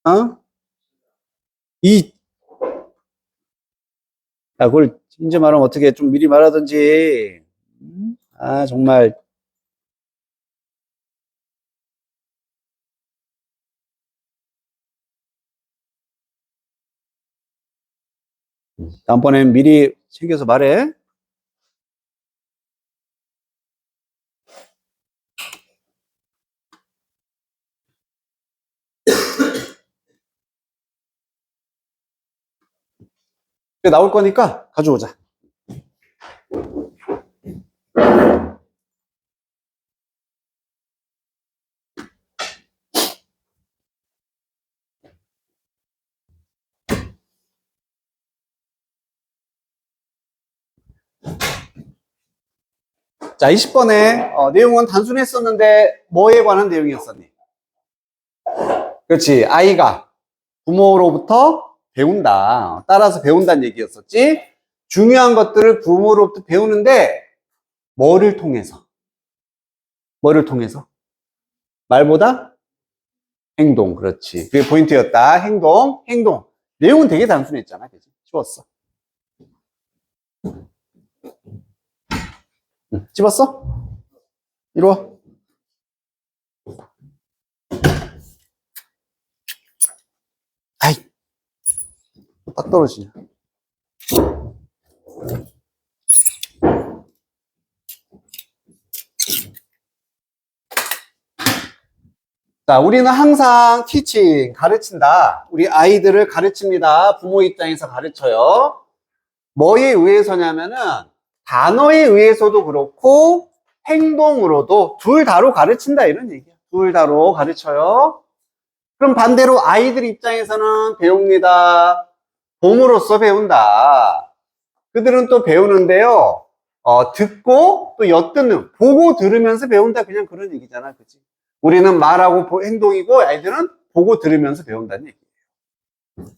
어? 이, 야, 그걸 이제 말하면 어떻게 좀 미리 말하든지. 아, 정말. 다음번엔 미리 챙겨서 말해. 나올 거니까 가져오자. 자, 20번에 내용은 단순했었는데 뭐에 관한 내용이었었니? 그렇지. 아이가 부모로부터 배운다. 따라서 배운다는 얘기였었지. 중요한 것들을 부모로부터 배우는데 뭐를 통해서? 뭐를 통해서? 말보다 행동. 그렇지. 그게 포인트였다. 행동. 행동. 내용은 되게 단순했잖아. 그치? 쉬웠어. 집었어? 이리 와. 아이, 딱 떨어지냐. 자, 우리는 항상 티칭, 가르친다. 우리 아이들을 가르칩니다. 부모 입장에서 가르쳐요. 뭐에 의해서냐면은 단어에 의해서도 그렇고 행동으로도 둘 다로 가르친다 이런 얘기야. 둘 다로 가르쳐요. 그럼 반대로 아이들 입장에서는 배웁니다. 봄으로써 배운다. 그들은 또 배우는데요. 듣고 또 엿듣는, 보고 들으면서 배운다. 그냥 그런 얘기잖아. 그치? 우리는 말하고 행동이고 아이들은 보고 들으면서 배운다는 얘기예요.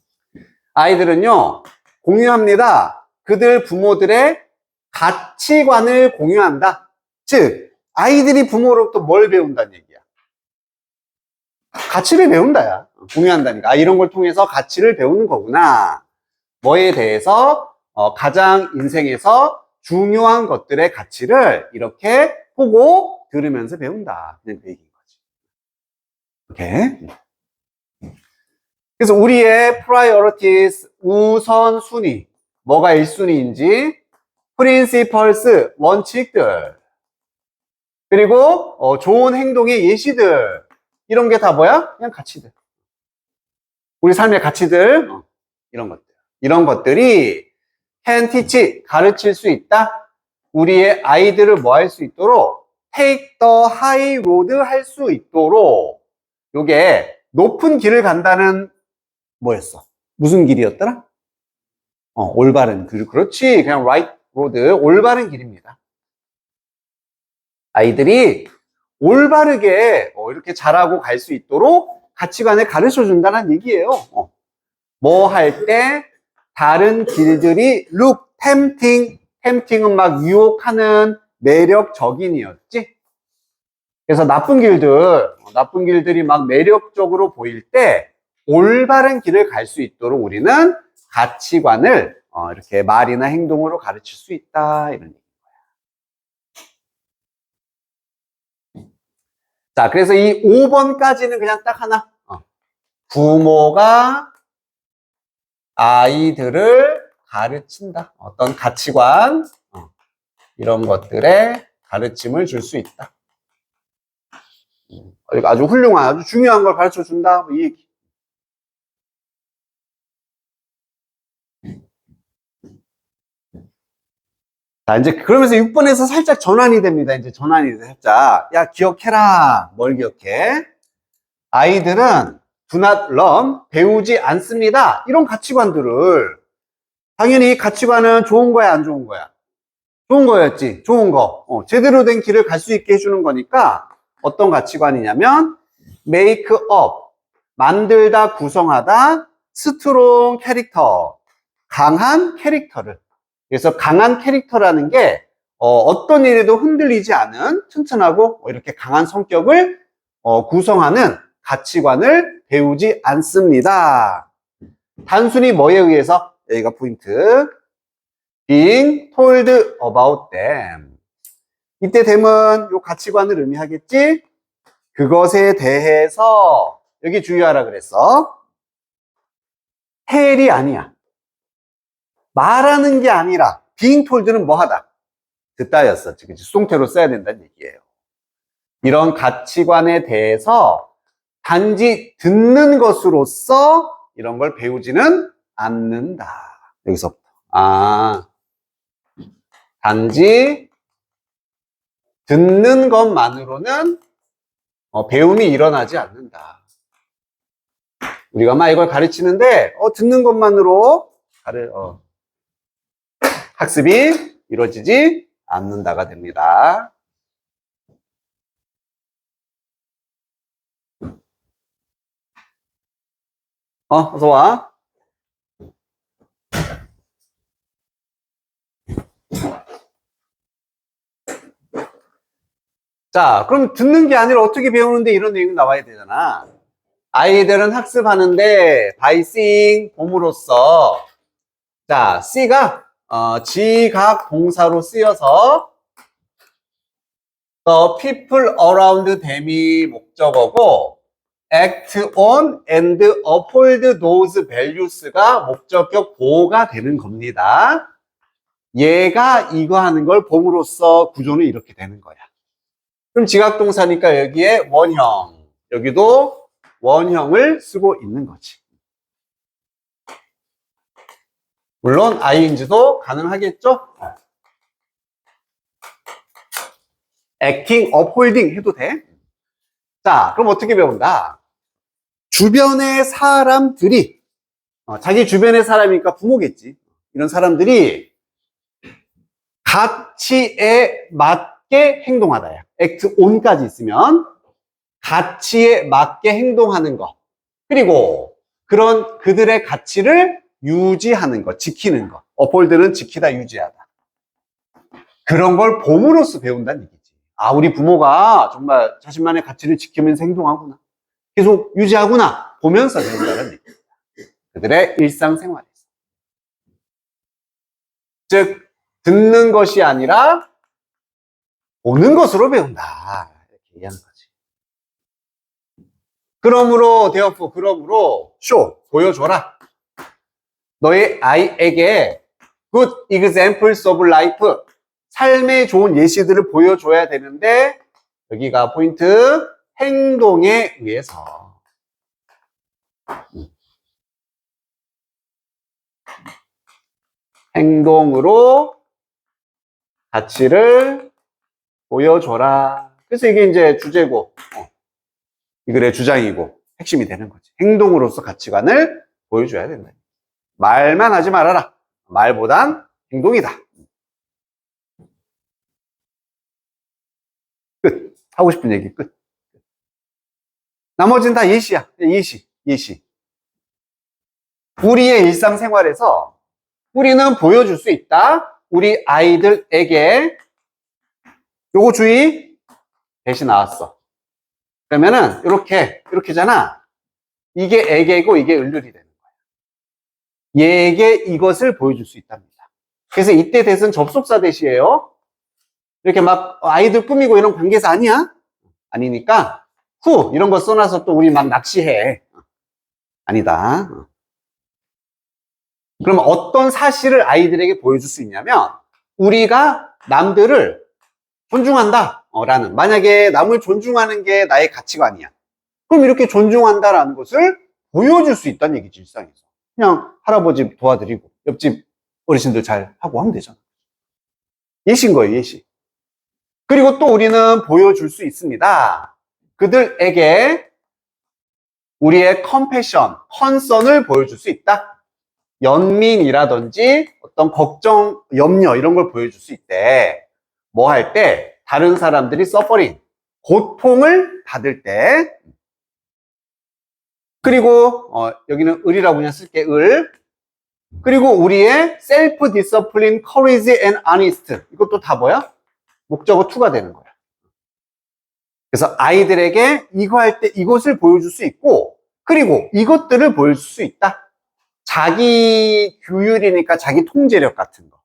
아이들은요, 공유합니다. 그들 부모들의 가치관을 공유한다. 즉, 아이들이 부모로부터 뭘 배운다는 얘기야? 가치를 배운다야. 공유한다니까. 아, 이런 걸 통해서 가치를 배우는 거구나. 뭐에 대해서 가장 인생에서 중요한 것들의 가치를 이렇게 보고 들으면서 배운다. 그냥 그 얘기인 거지. 오케이. 그래서 우리의 priorities, 우선순위, 뭐가 1순위인지, principles, 원칙들, 그리고 좋은 행동의 예시들, 이런 게 다 뭐야? 그냥 가치들. 우리 삶의 가치들, 이런 것들. 이런 것들이 can teach, 가르칠 수 있다. 우리의 아이들을 뭐 할 수 있도록 take the high road 할 수 있도록 요게 높은 길을 간다는 뭐였어? 무슨 길이었더라? 올바른 길. 그렇지. 그냥 right road, 올바른 길입니다. 아이들이 올바르게 이렇게 잘하고 갈 수 있도록 가치관을 가르쳐 준다는 얘기예요. 뭐 할 때 다른 길들이 look tempting, tempting은 막 유혹하는 매력적인이었지. 그래서 나쁜 길들이 막 매력적으로 보일 때 올바른 길을 갈 수 있도록 우리는 가치관을 이렇게 말이나 행동으로 가르칠 수 있다 이런 얘기인 거야. 자, 그래서 이 5번까지는 그냥 딱 하나. 부모가 아이들을 가르친다. 어떤 가치관 이런 것들에 가르침을 줄 수 있다. 아주 훌륭한, 아주 중요한 걸 가르쳐 준다. 이 얘기. 자, 이제 그러면서 6번에서 살짝 전환이 됩니다. 이제 전환이 돼, 살짝. 야, 기억해라. 뭘 기억해? 아이들은 do not learn, 배우지 않습니다. 이런 가치관들을. 당연히 이 가치관은 좋은 거야, 안 좋은 거야? 좋은 거였지. 좋은 거. 제대로 된 길을 갈 수 있게 해주는 거니까 어떤 가치관이냐면 make up, 만들다, 구성하다, strong 캐릭터, 강한 캐릭터를. 그래서 강한 캐릭터라는 게 어떤 일에도 흔들리지 않은 튼튼하고 이렇게 강한 성격을 구성하는 가치관을 배우지 않습니다. 단순히 뭐에 의해서? 여기가 포인트. being told about them. 이때 them은 요 가치관을 의미하겠지? 그것에 대해서 여기 주의하라 그랬어. 텔이 아니야. 말하는 게 아니라 being told는 뭐 하다? 듣다였어. 지금 수동태로 써야 된다는 얘기예요. 이런 가치관에 대해서 단지 듣는 것으로서 이런 걸 배우지는 않는다. 여기서부터. 단지 듣는 것만으로는 배움이 일어나지 않는다. 우리가 막 이걸 가르치는데 듣는 것만으로 학습이 이루어지지 않는다가 됩니다. 어서 와. 자, 그럼 듣는 게 아니라 어떻게 배우는데 이런 내용이 나와야 되잖아. 아이들은 학습하는데 by seeing, 봄으로써. 자, C가 지각 동사로 쓰여서 the people around them이 목적어고 act on and uphold those values가 목적격 보호가 되는 겁니다. 얘가 이거 하는 걸 봄으로써 구조는 이렇게 되는 거야. 그럼 지각동사니까 여기에 원형, 여기도 원형을 쓰고 있는 거지. 물론 ing도 가능하겠죠? acting, upholding 해도 돼. 자, 그럼 어떻게 배운다? 주변의 사람들이 자기 주변의 사람이니까 부모겠지. 이런 사람들이 가치에 맞게 행동하다야. act on까지 있으면 가치에 맞게 행동하는 것. 그리고 그런 그들의 가치를 유지하는 것, 지키는 것. uphold는 지키다, 유지하다. 그런 걸 봄으로써 배운다는 얘기지. 우리 부모가 정말 자신만의 가치를 지키면서 행동하구나. 계속 유지하구나. 보면서 배운다는 얘기입니다. 그들의 일상생활에서. 즉, 듣는 것이 아니라 보는 것으로 배운다. 이렇게 얘기하는 거지. 그러므로 show, 보여줘라. 너의 아이에게 good examples of life, 삶의 좋은 예시들을 보여줘야 되는데 여기가 포인트, 행동에 의해서. 행동으로 가치를 보여줘라. 그래서 이게 이제 주제고, 이 글의 주장이고 핵심이 되는 거지. 행동으로서 가치관을 보여줘야 된다. 말만 하지 말아라. 말보단 행동이다. 끝. 하고 싶은 얘기 끝. 나머지는 다 예시야. 예시. 우리의 일상생활에서 우리는 보여줄 수 있다. 우리 아이들에게 요거 주의 대신 나왔어. 그러면은 이렇게잖아. 이게 애게고 이게 을률이 되는 거야. 얘에게 이것을 보여줄 수 있답니다. 그래서 이때 대신 접속사 대시예요. 이렇게 막 아이들 꾸미고 이런 관계사 아니야? 아니니까 후 이런 거 써놔서 또 우리 막 낚시해. 아니다. 그러면 어떤 사실을 아이들에게 보여줄 수 있냐면 우리가 남들을 존중한다 라는, 만약에 남을 존중하는 게 나의 가치관이야. 그럼 이렇게 존중한다라는 것을 보여줄 수 있다는 얘기지. 일상에서 그냥 할아버지 도와드리고 옆집 어르신들 잘 하고 하면 되잖아. 예시인 거예요. 예시. 그리고 또 우리는 보여줄 수 있습니다. 그들에게 우리의 컴패션, 컨선을 보여줄 수 있다. 연민이라든지 어떤 걱정, 염려 이런 걸 보여줄 수 있대. 뭐 할 때? 다른 사람들이 suffering, 고통을 받을 때. 그리고 여기는 을이라고 그냥 쓸게. 을. 그리고 우리의 self discipline, courage and honest. 이것도 다 뭐야? 목적어 2가 되는 거야. 그래서 아이들에게 이거 할 때 이것을 보여줄 수 있고, 그리고 이것들을 보여줄 수 있다. 자기 규율이니까 자기 통제력 같은 거.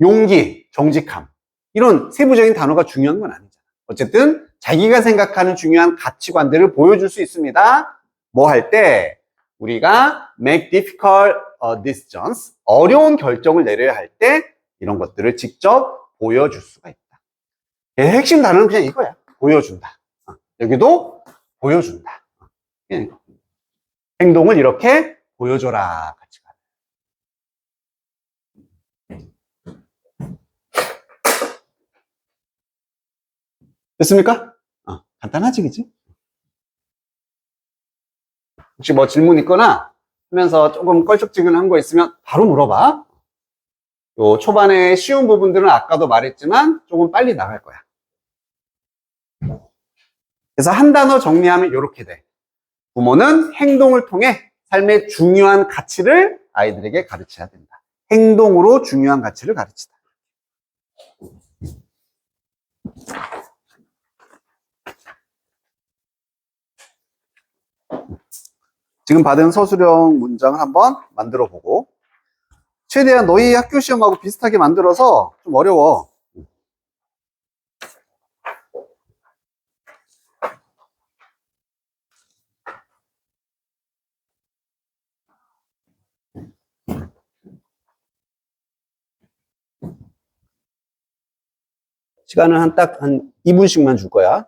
용기, 정직함. 이런 세부적인 단어가 중요한 건 아니잖아. 어쨌든 자기가 생각하는 중요한 가치관들을 보여줄 수 있습니다. 뭐 할 때? 우리가 make difficult decisions, 어려운 결정을 내려야 할 때 이런 것들을 직접 보여줄 수가 있다. 핵심 단어는 그냥 이거야. 보여준다. 여기도 보여준다. 행동을 이렇게 보여줘라. 같이 가. 됐습니까? 간단하지, 그치? 혹시 뭐 질문 있거나 하면서 조금 껄쩍지근한 거 있으면 바로 물어봐. 요 초반에 쉬운 부분들은 아까도 말했지만 조금 빨리 나갈 거야. 그래서 한 단어 정리하면 이렇게 돼. 부모는 행동을 통해 삶의 중요한 가치를 아이들에게 가르쳐야 된다. 행동으로 중요한 가치를 가르치다. 지금 받은 서술형 문장을 한번 만들어 보고, 최대한 너희 학교 시험하고 비슷하게 만들어서 좀 어려워. 시간은 딱 한 2분씩만 줄 거야.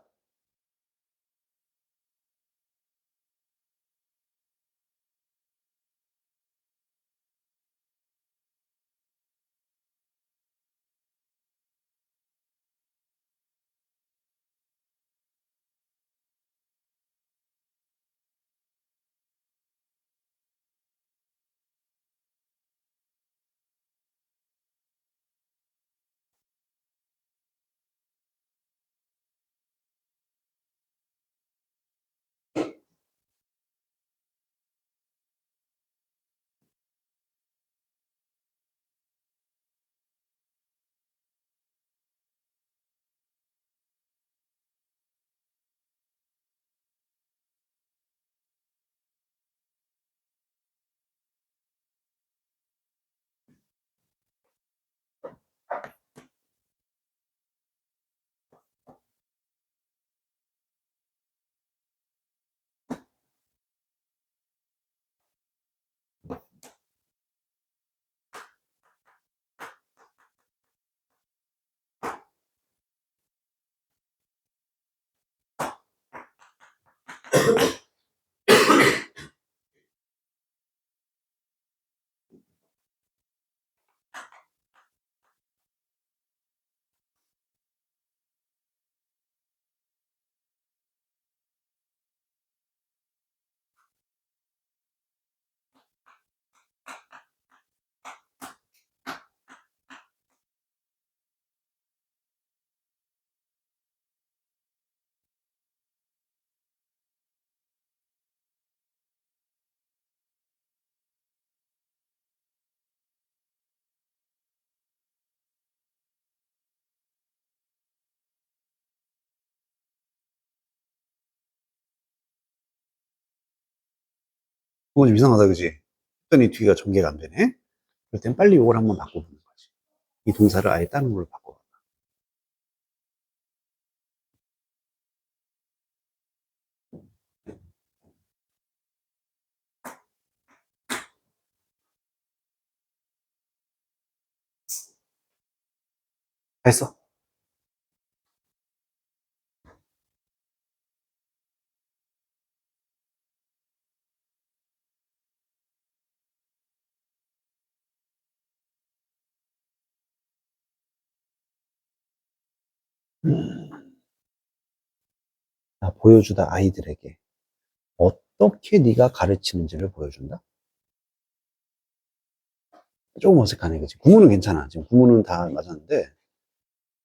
그거 좀 이상하다, 그지? 했더니 뒤가 전개가 안 되네? 그럴 땐 빨리 이걸 한번 바꿔보는 거지. 이 동사를 아예 다른 걸로 바꿔. 됐어. 보여주다 아이들에게 어떻게 네가 가르치는지를 보여준다? 조금 어색하네, 그치? 구문은 괜찮아. 지금 구문은 다 맞았는데,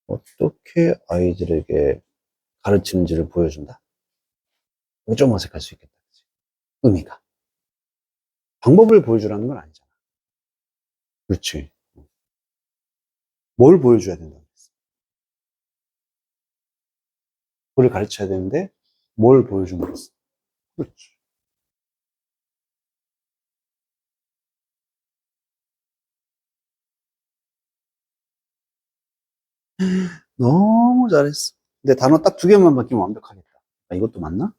어떻게 아이들에게 가르치는지를 보여준다? 이거 좀 어색할 수 있겠다, 그치? 의미가. 방법을 보여주라는 건 아니잖아. 그렇지. 뭘 보여줘야 된다고 했어? 그걸 가르쳐야 되는데 뭘 보여줌으로써. 그렇지. 너무 잘했어. 근데 단어 딱 2개만 바뀌면 완벽하겠다. 아, 이것도 맞나?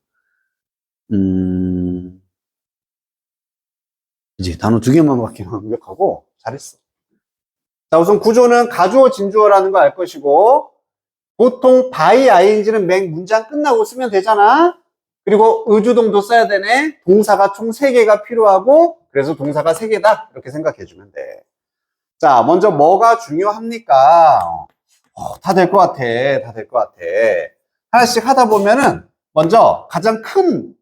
이제 단어 2개만 바뀌면 완벽하고 잘했어. 자, 우선 구조는 가주어, 진주어라는 거 알 것이고, 보통 by ing는 맹 문장 끝나고 쓰면 되잖아. 그리고 의주동도 써야 되네. 동사가 총 3개가 필요하고, 그래서 동사가 3개다. 이렇게 생각해 주면 돼. 자, 먼저 뭐가 중요합니까? 다 될 것 같아. 다 될 것 같아. 하나씩 하다 보면은 먼저 가장 큰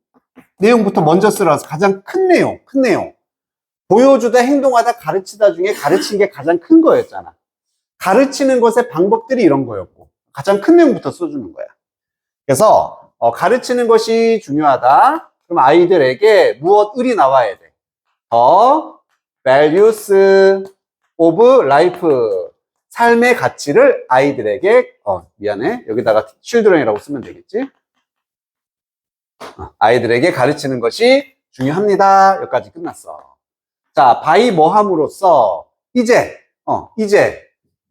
내용부터 먼저 쓰라서 가장 큰 내용, 큰 내용. 보여주다, 행동하다, 가르치다 중에 가르치는 게 가장 큰 거였잖아. 가르치는 것의 방법들이 이런 거였고 가장 큰 내용부터 써주는 거야. 그래서 가르치는 것이 중요하다. 그럼 아이들에게 무엇을이 나와야 돼? The values of life. 삶의 가치를 아이들에게 미안해. 여기다가 children이라고 쓰면 되겠지? 아이들에게 가르치는 것이 중요합니다. 여기까지 끝났어. 자, by 뭐 함으로써 이제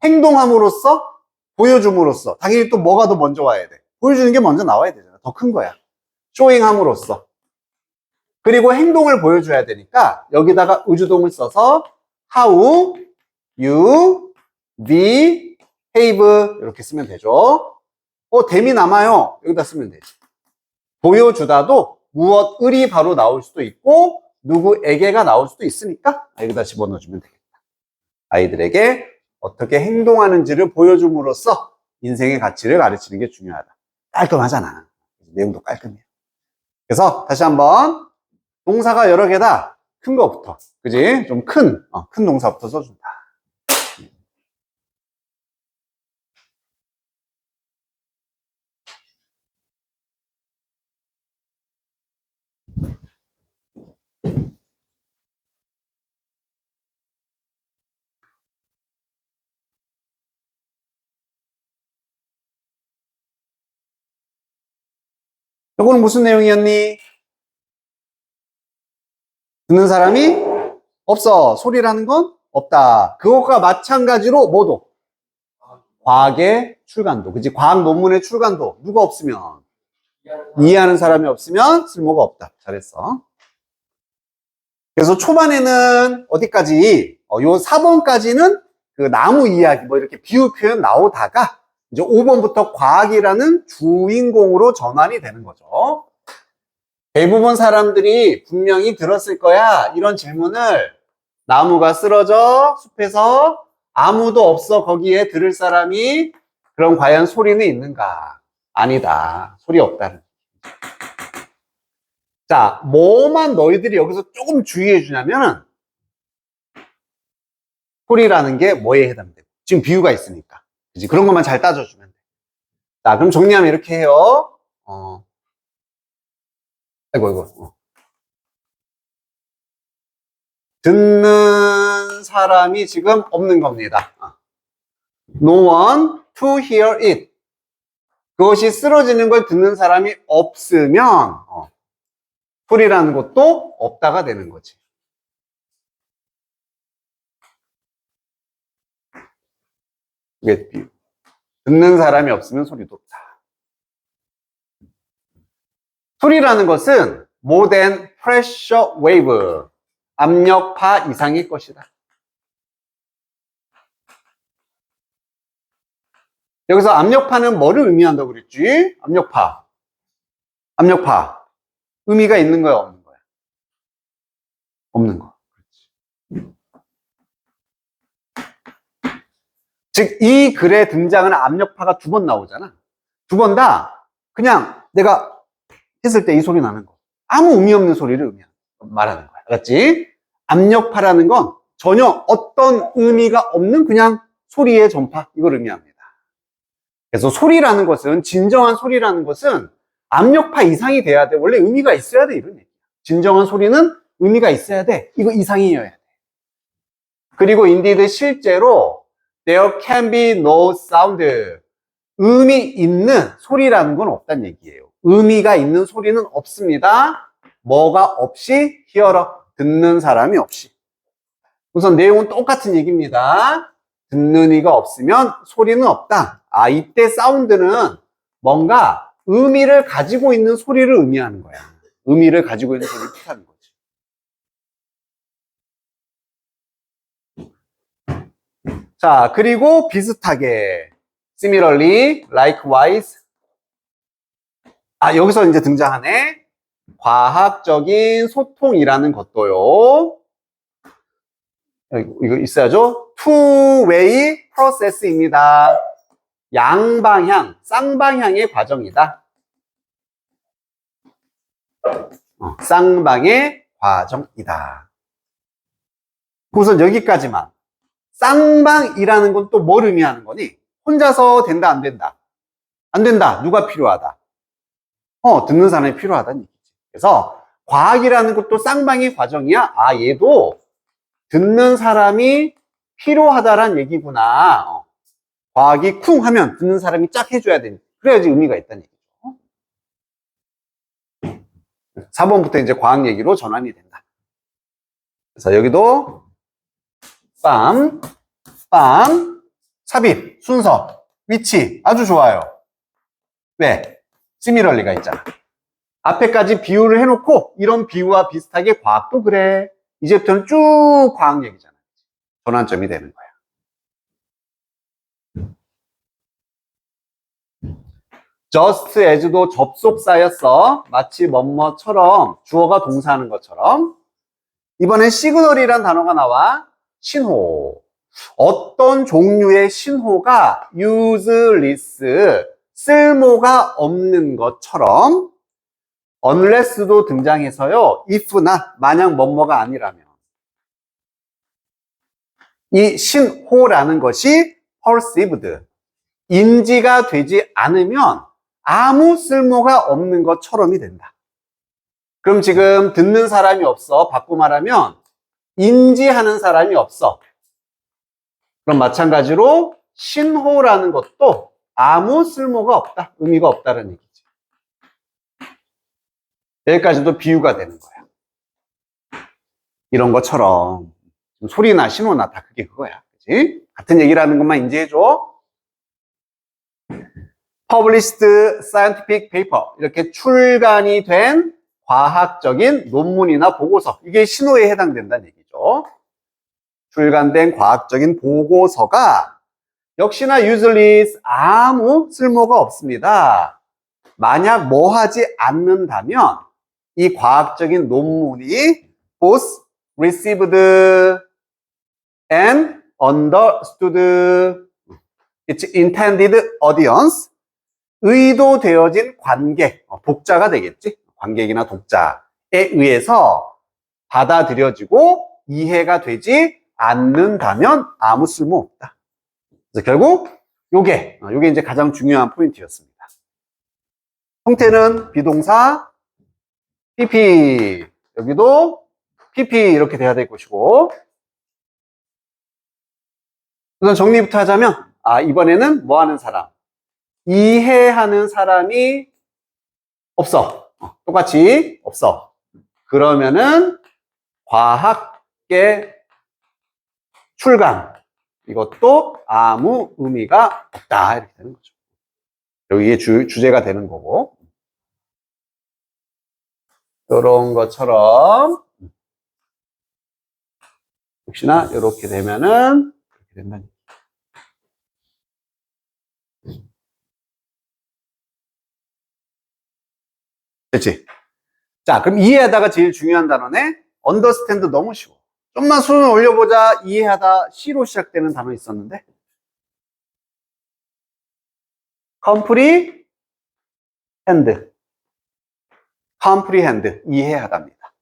행동함으로써 보여줌으로써 당연히 또 뭐가 더 먼저 와야 돼. 보여주는 게 먼저 나와야 되잖아. 더 큰 거야. showing 함으로써. 그리고 행동을 보여줘야 되니까 여기다가 의주동을 써서 how you behave 이렇게 쓰면 되죠. 댐이 남아요. 여기다 쓰면 되지. 보여주다도 무엇을이 바로 나올 수도 있고 누구에게가 나올 수도 있으니까 여기다 집어넣어주면 되겠다. 아이들에게 어떻게 행동하는지를 보여줌으로써 인생의 가치를 가르치는 게 중요하다. 깔끔하잖아. 내용도 깔끔해요. 그래서 다시 한번 동사가 여러 개다. 큰 거부터. 그지? 좀 큰 동사부터 써준다. 이거는 무슨 내용이었니? 듣는 사람이 없어. 소리라는 건 없다. 그것과 마찬가지로 뭐도? 과학의 출간도. 그치? 과학 논문의 출간도. 누가 없으면? 이해하는 사람이 없으면 쓸모가 없다. 잘했어. 그래서 초반에는 어디까지? 요 4번까지는 그 나무 이야기, 뭐 이렇게 비유 표현 나오다가 이제 5번부터 과학이라는 주인공으로 전환이 되는 거죠. 대부분 사람들이 분명히 들었을 거야. 이런 질문을 나무가 쓰러져 숲에서 아무도 없어 거기에 들을 사람이 그럼 과연 소리는 있는가? 아니다. 소리 없다는. 자, 뭐만 너희들이 여기서 조금 주의해 주냐면은 소리라는 게 뭐에 해당되고 지금 비유가 있으니까. 그치? 그런 것만 잘 따져주면 돼. 자, 그럼 정리하면 이렇게 해요. 아이고. 듣는 사람이 지금 없는 겁니다. No one to hear it. 그것이 쓰러지는 걸 듣는 사람이 없으면 소리라는 것도 없다가 되는 거지. 이게 비유. 듣는 사람이 없으면 소리도 없다. 소리라는 것은 more than pressure wave. 압력파 이상의 것이다. 여기서 압력파는 뭐를 의미한다고 그랬지? 압력파. 의미가 있는 거야, 없는 거야? 없는 거. 즉, 이 글에 등장하는 압력파가 2번 나오잖아. 2번 다 그냥 내가 했을 때 이 소리 나는 거. 아무 의미 없는 소리를 말하는 거야. 알았지? 압력파라는 건 전혀 어떤 의미가 없는 그냥 소리의 전파. 이걸 의미합니다. 그래서 소리라는 것은, 진정한 소리라는 것은 압력파 이상이 돼야 돼. 원래 의미가 있어야 돼. 이런 얘기야. 진정한 소리는 의미가 있어야 돼. 이거 이상이어야 돼. 그리고 indeed 실제로 there can be no sound. 의미 있는 소리라는 건 없다는 얘기예요. 의미가 있는 소리는 없습니다. 뭐가 없이? 히어러, 듣는 사람이 없이. 우선 내용은 똑같은 얘기입니다. 듣는 이가 없으면 소리는 없다. 아, 이때 사운드는 뭔가 의미를 가지고 있는 소리를 의미하는 거야. 의미를 가지고 있는 소리를 뜻하는 거지. 자, 그리고 비슷하게 similarly, likewise. 아, 여기서 이제 등장하네. 과학적인 소통이라는 것도요. 이거 있어야죠. two-way process입니다. 양방향, 쌍방향의 과정이다. 쌍방의 과정이다. 우선 여기까지만. 쌍방이라는 건 또 뭘 의미하는 거니? 혼자서 된다, 안 된다? 안 된다. 누가 필요하다? 듣는 사람이 필요하다는 얘기지. 그래서 과학이라는 것도 쌍방의 과정이야. 아, 얘도 듣는 사람이 필요하다란 얘기구나. 과학이 쿵 하면 듣는 사람이 짝 해줘야 되니. 그래야지 의미가 있다는 얘기죠. 4번부터 이제 과학 얘기로 전환이 된다. 그래서 여기도 빰, 빰, 삽입, 순서, 위치 아주 좋아요. 왜? 시미럴리가 있잖아. 앞에까지 비유를 해놓고 이런 비유와 비슷하게 과학도 그래. 이제부터는 쭉 과학 얘기잖아. 전환점이 되는 거야. just as도 접속사였어. 마치 뭐뭐처럼 주어가 동사하는 것처럼. 이번엔 시그널이란 단어가 나와. 신호. 어떤 종류의 신호가 useless, 쓸모가 없는 것처럼 unless도 등장해서요. if나 만약 뭐뭐가 아니라면 이 신호라는 것이 perceived, 인지가 되지 않으면 아무 쓸모가 없는 것처럼이 된다. 그럼 지금 듣는 사람이 없어. 바꿔 말하면 인지하는 사람이 없어. 그럼 마찬가지로 신호라는 것도 아무 쓸모가 없다. 의미가 없다는 얘기지. 여기까지도 비유가 되는 거야. 이런 것처럼 소리나 신호나 다 그게 그거야. 그치? 같은 얘기라는 것만 인지해줘. Published scientific paper, 이렇게 출간이 된 과학적인 논문이나 보고서, 이게 신호에 해당된다는 얘기죠. 출간된 과학적인 보고서가 역시나 useless, 아무 쓸모가 없습니다. 만약 뭐 하지 않는다면 이 과학적인 논문이 both received and understood its intended audience, 의도되어진 관객, 독자가 되겠지? 관객이나 독자에 의해서 받아들여지고 이해가 되지 않는다면 아무 쓸모 없다. 그래서 결국 요게 이제 가장 중요한 포인트였습니다. 형태는 비동사 PP, 여기도 PP 이렇게 돼야 될 것이고, 우선 정리부터 하자면 이번에는 뭐 하는 사람? 이해하는 사람이 없어. 똑같이 없어. 그러면은 과학계 출간, 이것도 아무 의미가 없다. 이렇게 되는 거죠. 여기에 주제가 되는 거고. 이런 것처럼 역시나 이렇게 되면은 이렇게 된다니. 됐지? 자, 그럼 이해하다가 제일 중요한 단어네. understand 너무 쉬워. 좀만 수준을 올려보자. 이해하다 C로 시작되는 단어 있었는데. comprehend. comprehend. 이해하다입니다.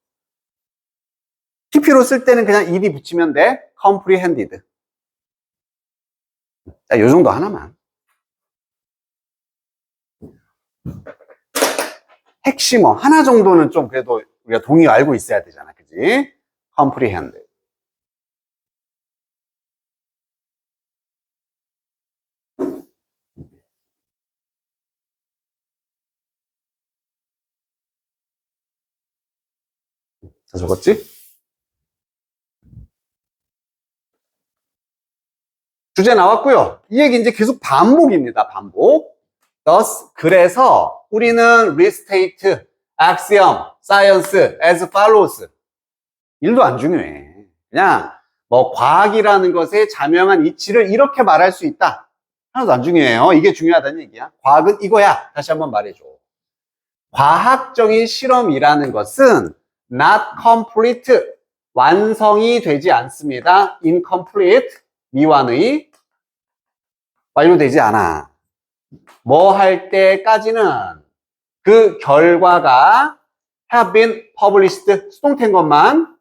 TP로 쓸 때는 그냥 ed이 붙이면 돼. comprehended. 자, 요 정도 하나만. 핵심어 하나 정도는 좀 그래도 우리가 동의 알고 있어야 되잖아. 그지? comprehend. 다 적었지? 주제 나왔고요. 이 얘기 이제 계속 반복입니다. 반복. Thus, 그래서 우리는 restate, axiom, science as follows. 일도 안 중요해. 그냥 뭐 과학이라는 것의 자명한 이치를 이렇게 말할 수 있다. 하나도 안 중요해요. 이게 중요하다는 얘기야. 과학은 이거야. 다시 한번 말해줘. 과학적인 실험이라는 것은 not complete, 완성이 되지 않습니다. incomplete, 미완의, 완료되지 않아. 뭐 할 때까지는 그 결과가 have been published, 수동태인 것만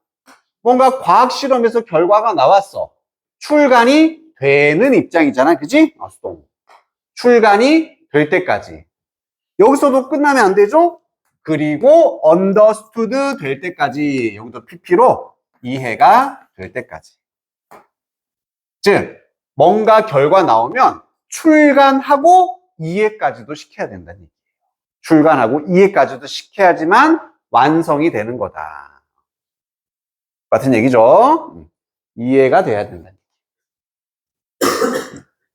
뭔가 과학 실험에서 결과가 나왔어. 출간이 되는 입장이잖아. 그지? 수동. 출간이 될 때까지. 여기서도 끝나면 안 되죠? 그리고 understood 될 때까지. 여기도 PP로 이해가 될 때까지. 즉, 뭔가 결과 나오면 출간하고 이해까지도 시켜야 된다는 얘기예요. 출간하고 이해까지도 시켜야지만 완성이 되는 거다. 같은 얘기죠. 이해가 돼야 된다는 얘기.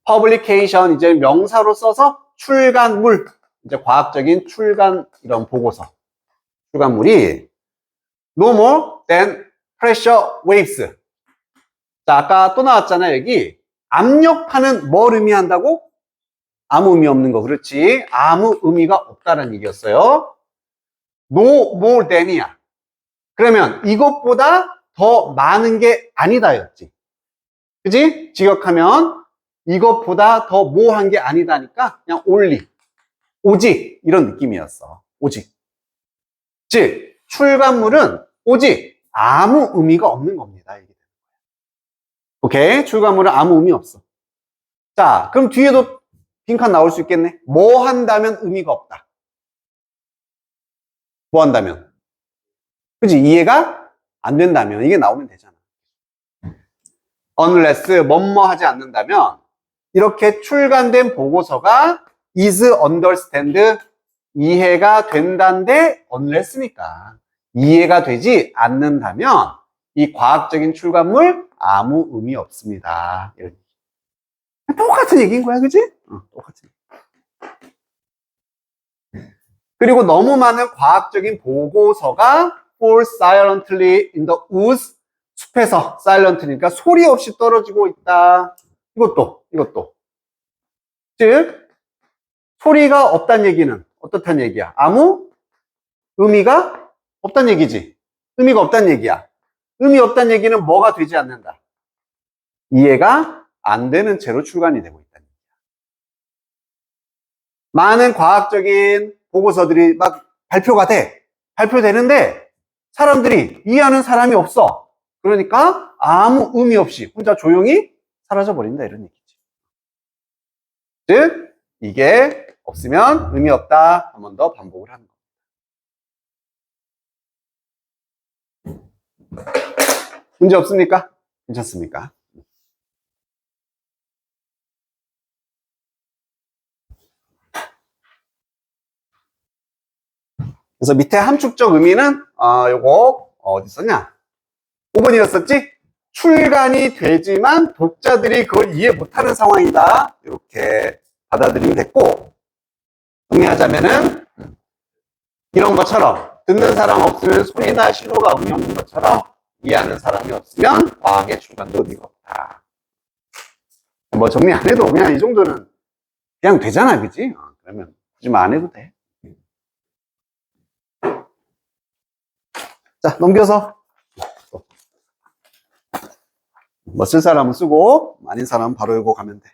publication, 이제 명사로 써서 출간물, 이제 과학적인 출간 이런 보고서, 출간물이 no more than pressure waves. 자, 아까 또 나왔잖아요. 여기 압력파는 뭘 의미한다고? 아무 의미 없는 거. 그렇지. 아무 의미가 없다는 얘기였어요. no more than이야. 그러면 이것보다 더 많은 게 아니다였지. 그지? 직역하면 이것보다 더 뭐한 게 아니다니까 그냥 only, 오직 이런 느낌이었어. 오직. 즉 출간물은 오직 아무 의미가 없는 겁니다. 오케이? 출간물은 아무 의미 없어. 자, 그럼 뒤에도 빈칸 나올 수 있겠네. 뭐 한다면 의미가 없다. 뭐 한다면. 그치? 이해가 안 된다면 이게 나오면 되잖아. unless 뭐뭐 하지 않는다면 이렇게 출간된 보고서가 is understand, 이해가 된다는데 unless니까 이해가 되지 않는다면 이 과학적인 출간물 아무 의미 없습니다. 똑같은 얘기인 거야, 그지? 똑같은. 그리고 너무 많은 과학적인 보고서가 fall silently in the woods, 숲에서 silently니까 소리 없이 떨어지고 있다. 이것도. 즉 소리가 없다는 얘기는 어떻다는 얘기야? 아무 의미가 없다는 얘기지. 의미가 없다는 얘기야. 의미 없다는 얘기는 뭐가 되지 않는다. 이해가 안 되는 채로 출간이 되고 있다는 얘기야. 많은 과학적인 보고서들이 막 발표되는데 사람들이 이해하는 사람이 없어. 그러니까 아무 의미 없이 혼자 조용히 사라져버린다 이런 얘기지. 즉 이게 없으면 의미 없다. 한 번 더 반복을 하는 거. 문제 없습니까? 괜찮습니까? 그래서 밑에 함축적 의미는 요거 어디 썼냐? 5번이었었지? 출간이 되지만 독자들이 그걸 이해 못하는 상황이다. 이렇게 받아들이면 됐고, 정리하자면은 이런 것처럼 듣는 사람 없으면 소리나 신호가 의미 없는 것처럼 이해하는 사람이 없으면 과학의 출간도 의미가 없다. 뭐 정리 안 해도 그냥 이 정도는 그냥 되잖아, 그지? 그러면 굳이 안 해도 돼. 자, 넘겨서 뭐 쓸 사람은 쓰고 아닌 사람은 바로 읽고 가면 돼.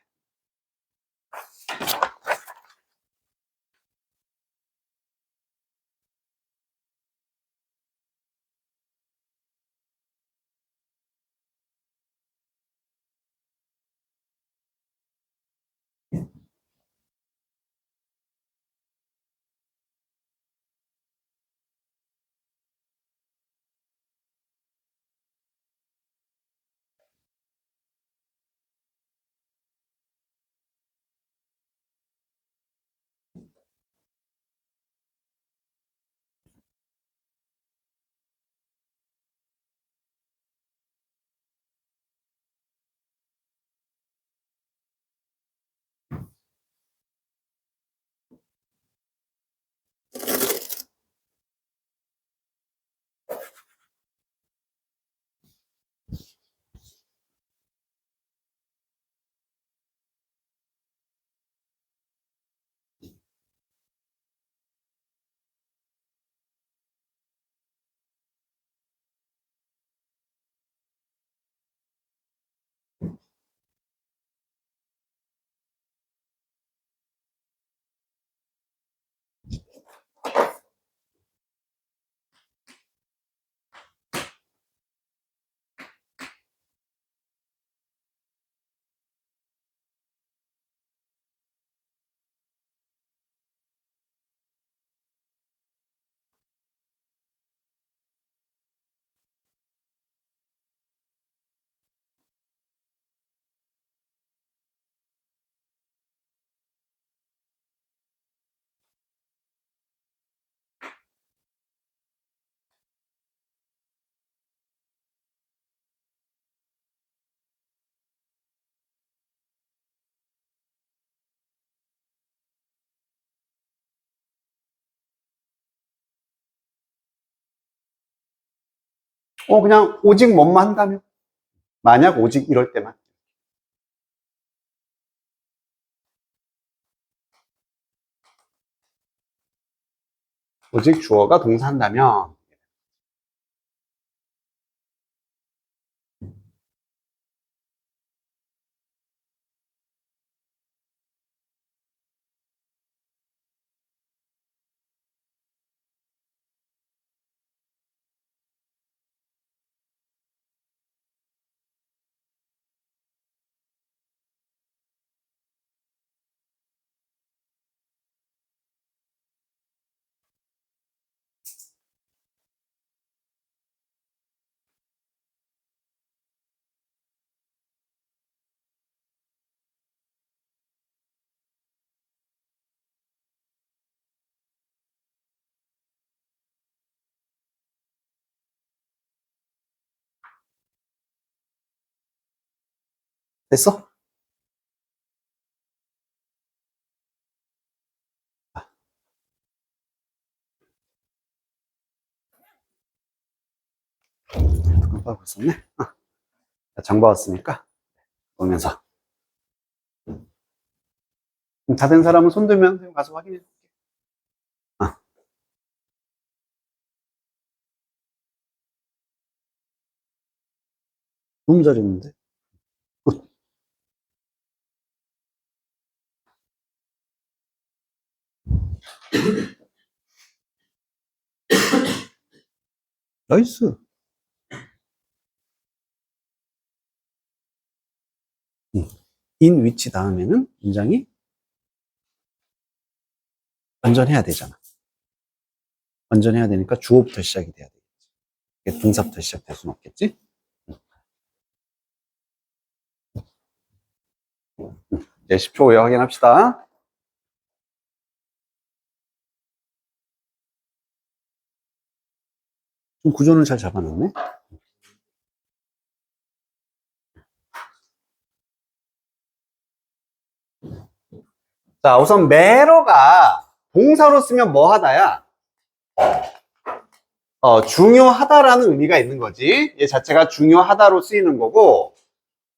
그냥 오직 뭐만 한다면. 만약 오직 이럴 때만. 오직 주어가 동사한다면. 됐어? 깜빡하고 있었네. 장 봐왔으니까 보면서. 다 된 사람은 손 들면 가서 확인해 줄게. 너무 잘했는데? 굿. 나이스. in which 다음에는 문장이 완전해야 되잖아. 완전해야 되니까 주어부터 시작이 돼야 되겠지. 동사부터 시작될 수는 없겠지? 이제 10초 후에 확인합시다. 좀 구조는 잘 잡아놨네. 자, 우선 매러가 동사로 쓰면 뭐 하다야? 중요하다라는 의미가 있는 거지. 얘 자체가 중요하다로 쓰이는 거고,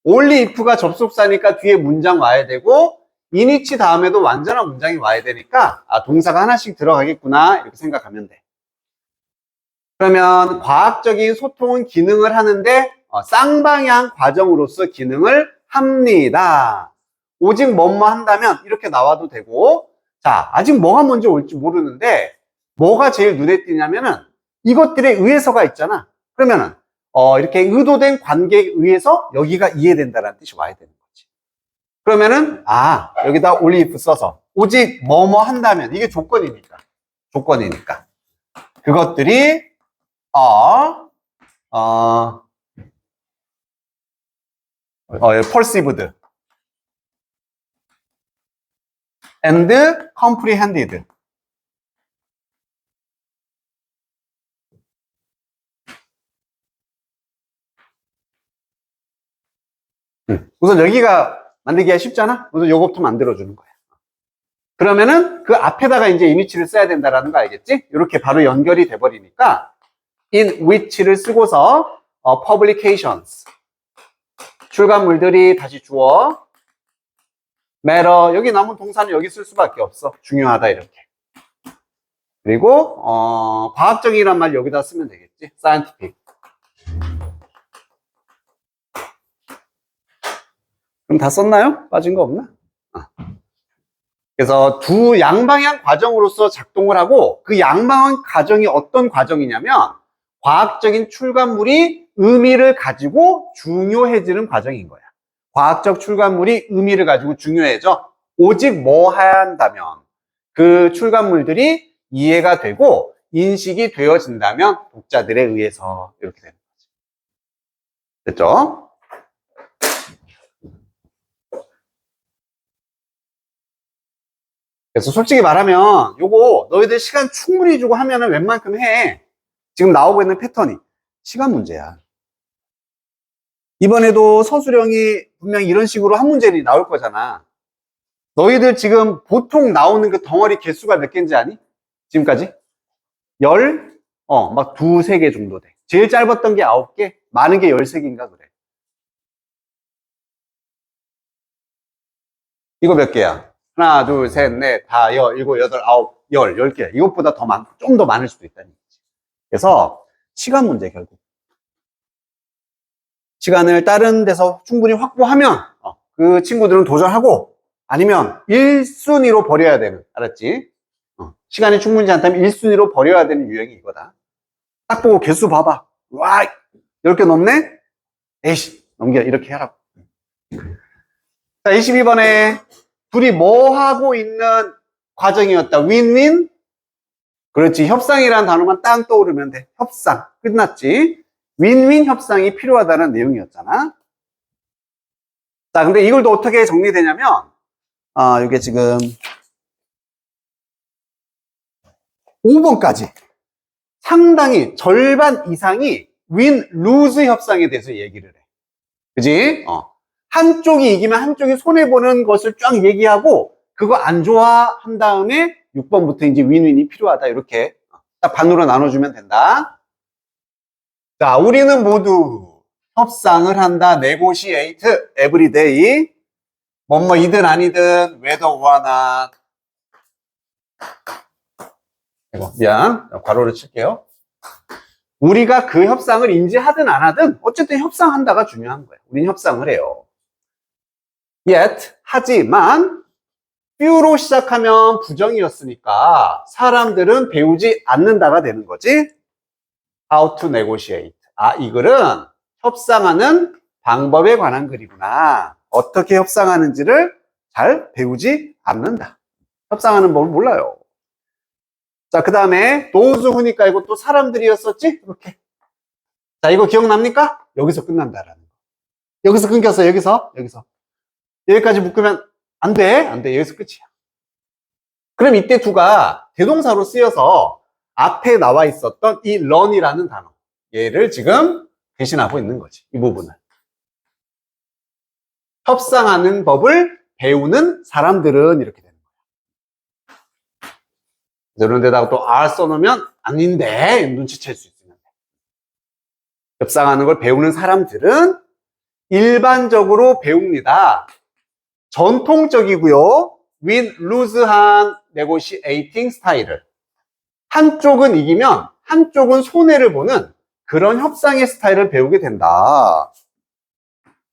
only if가 접속사니까 뒤에 문장 와야 되고, in which 다음에도 완전한 문장이 와야 되니까, 동사가 하나씩 들어가겠구나, 이렇게 생각하면 돼. 그러면 과학적인 소통은 기능을 하는데, 쌍방향 과정으로서 기능을 합니다. 오직 뭐뭐 한다면 이렇게 나와도 되고, 자, 아직 뭐가 먼저 올지 모르는데 뭐가 제일 눈에 띄냐면은 이것들에 의해서가 있잖아. 그러면은 이렇게 의도된 관계에 의해서 여기가 이해된다라는 뜻이 와야 되는 거지. 그러면은 여기다 only if 써서 오직 뭐뭐 한다면, 이게 조건이니까 그것들이 perceived and comprehended. 우선 여기가 만들기가 쉽잖아? 우선 요거부터 만들어주는 거야. 그러면은 그 앞에다가 이제 in which를 써야 된다라는 거 알겠지? 이렇게 바로 연결이 돼버리니까 in which를 쓰고서 publications, 출간물들이 다시 주어, matter, 여기 남은 동사는 여기 쓸 수밖에 없어. 중요하다 이렇게. 그리고 과학적이란 말 여기다 쓰면 되겠지. scientific. 그럼 다 썼나요? 빠진 거 없나? 그래서 두 양방향 과정으로서 작동을 하고, 그 양방향 과정이 어떤 과정이냐면 과학적인 출간물이 의미를 가지고 중요해지는 과정인 거야. 과학적 출간물이 의미를 가지고 중요해져. 오직 뭐 해야 한다면 그 출간물들이 이해가 되고 인식이 되어진다면 독자들에 의해서 이렇게 되는 거지. 됐죠? 그래서 솔직히 말하면 요거 너희들 시간 충분히 주고 하면은 웬만큼 해. 지금 나오고 있는 패턴이 시간 문제야. 이번에도 서술형이 분명히 이런 식으로 한 문제는 나올 거잖아. 너희들 지금 보통 나오는 그 덩어리 개수가 몇 개인지 아니? 지금까지? 막 두세 개 정도 돼. 제일 짧았던 게 9개, 많은 게 13개인가 그래. 이거 몇 개야? 하나, 둘, 셋, 넷, 다, 일곱, 여덟, 아홉, 10개. 이것보다 좀 더 많을 수도 있다는 거지. 그래서 시간 문제 결국. 시간을 다른 데서 충분히 확보하면 그 친구들은 도전하고 아니면 1순위로 버려야 되는, 알았지? 시간이 충분치 않다면 1순위로 버려야 되는 유형이 이거다. 딱 보고 개수 봐봐. 와, 10개 넘네? 에이씨, 넘겨. 이렇게 하라고. 자, 22번에 둘이 뭐 하고 있는 과정이었다. 윈윈? 그렇지. 협상이라는 단어만 딱 떠오르면 돼. 협상. 끝났지? 윈윈 협상이 필요하다는 내용이었잖아. 자, 근데 이걸 또 어떻게 정리되냐면, 이게 지금 5번까지 상당히 절반 이상이 윈, 루즈 협상에 대해서 얘기를 해. 그지? 한쪽이 이기면 한쪽이 손해보는 것을 쫙 얘기하고, 그거 안 좋아한 다음에 6번부터 이제 윈윈이 필요하다. 이렇게 딱 반으로 나눠주면 된다. 자, 우리는 모두 협상을 한다. negotiate every day. 뭐뭐이든 아니든 whether or not. 이거 미안. 괄호를 칠게요. 우리가 그 협상을 인지하든 안 하든 어쨌든 협상한다가 중요한 거예요. 우린 협상을 해요. yet, 하지만 few로 시작하면 부정이었으니까 사람들은 배우지 않는다가 되는 거지. How to negotiate. 이 글은 협상하는 방법에 관한 글이구나. 어떻게 협상하는지를 잘 배우지 않는다. 협상하는 법을 몰라요. 자, 그 다음에 those who니까 이거 또 사람들이었었지? 이렇게. 자, 이거 기억납니까? 여기서 끝난다라는 거. 여기서 끊겼어. 여기서. 여기까지 묶으면 안 돼. 여기서 끝이야. 그럼 이때 두가 대동사로 쓰여서 앞에 나와 있었던 이 learn이라는 단어, 얘를 지금 대신하고 있는 거지. 이 부분을. 협상하는 법을 배우는 사람들은 이렇게 되는 거야. 이런 데다가 또 R 써놓으면 아닌데 눈치챌 수 있으면 돼. 협상하는 걸 배우는 사람들은 일반적으로 배웁니다. 전통적이고요. win-lose한 negotiating 스타일을. 한쪽은 이기면 한쪽은 손해를 보는 그런 협상의 스타일을 배우게 된다.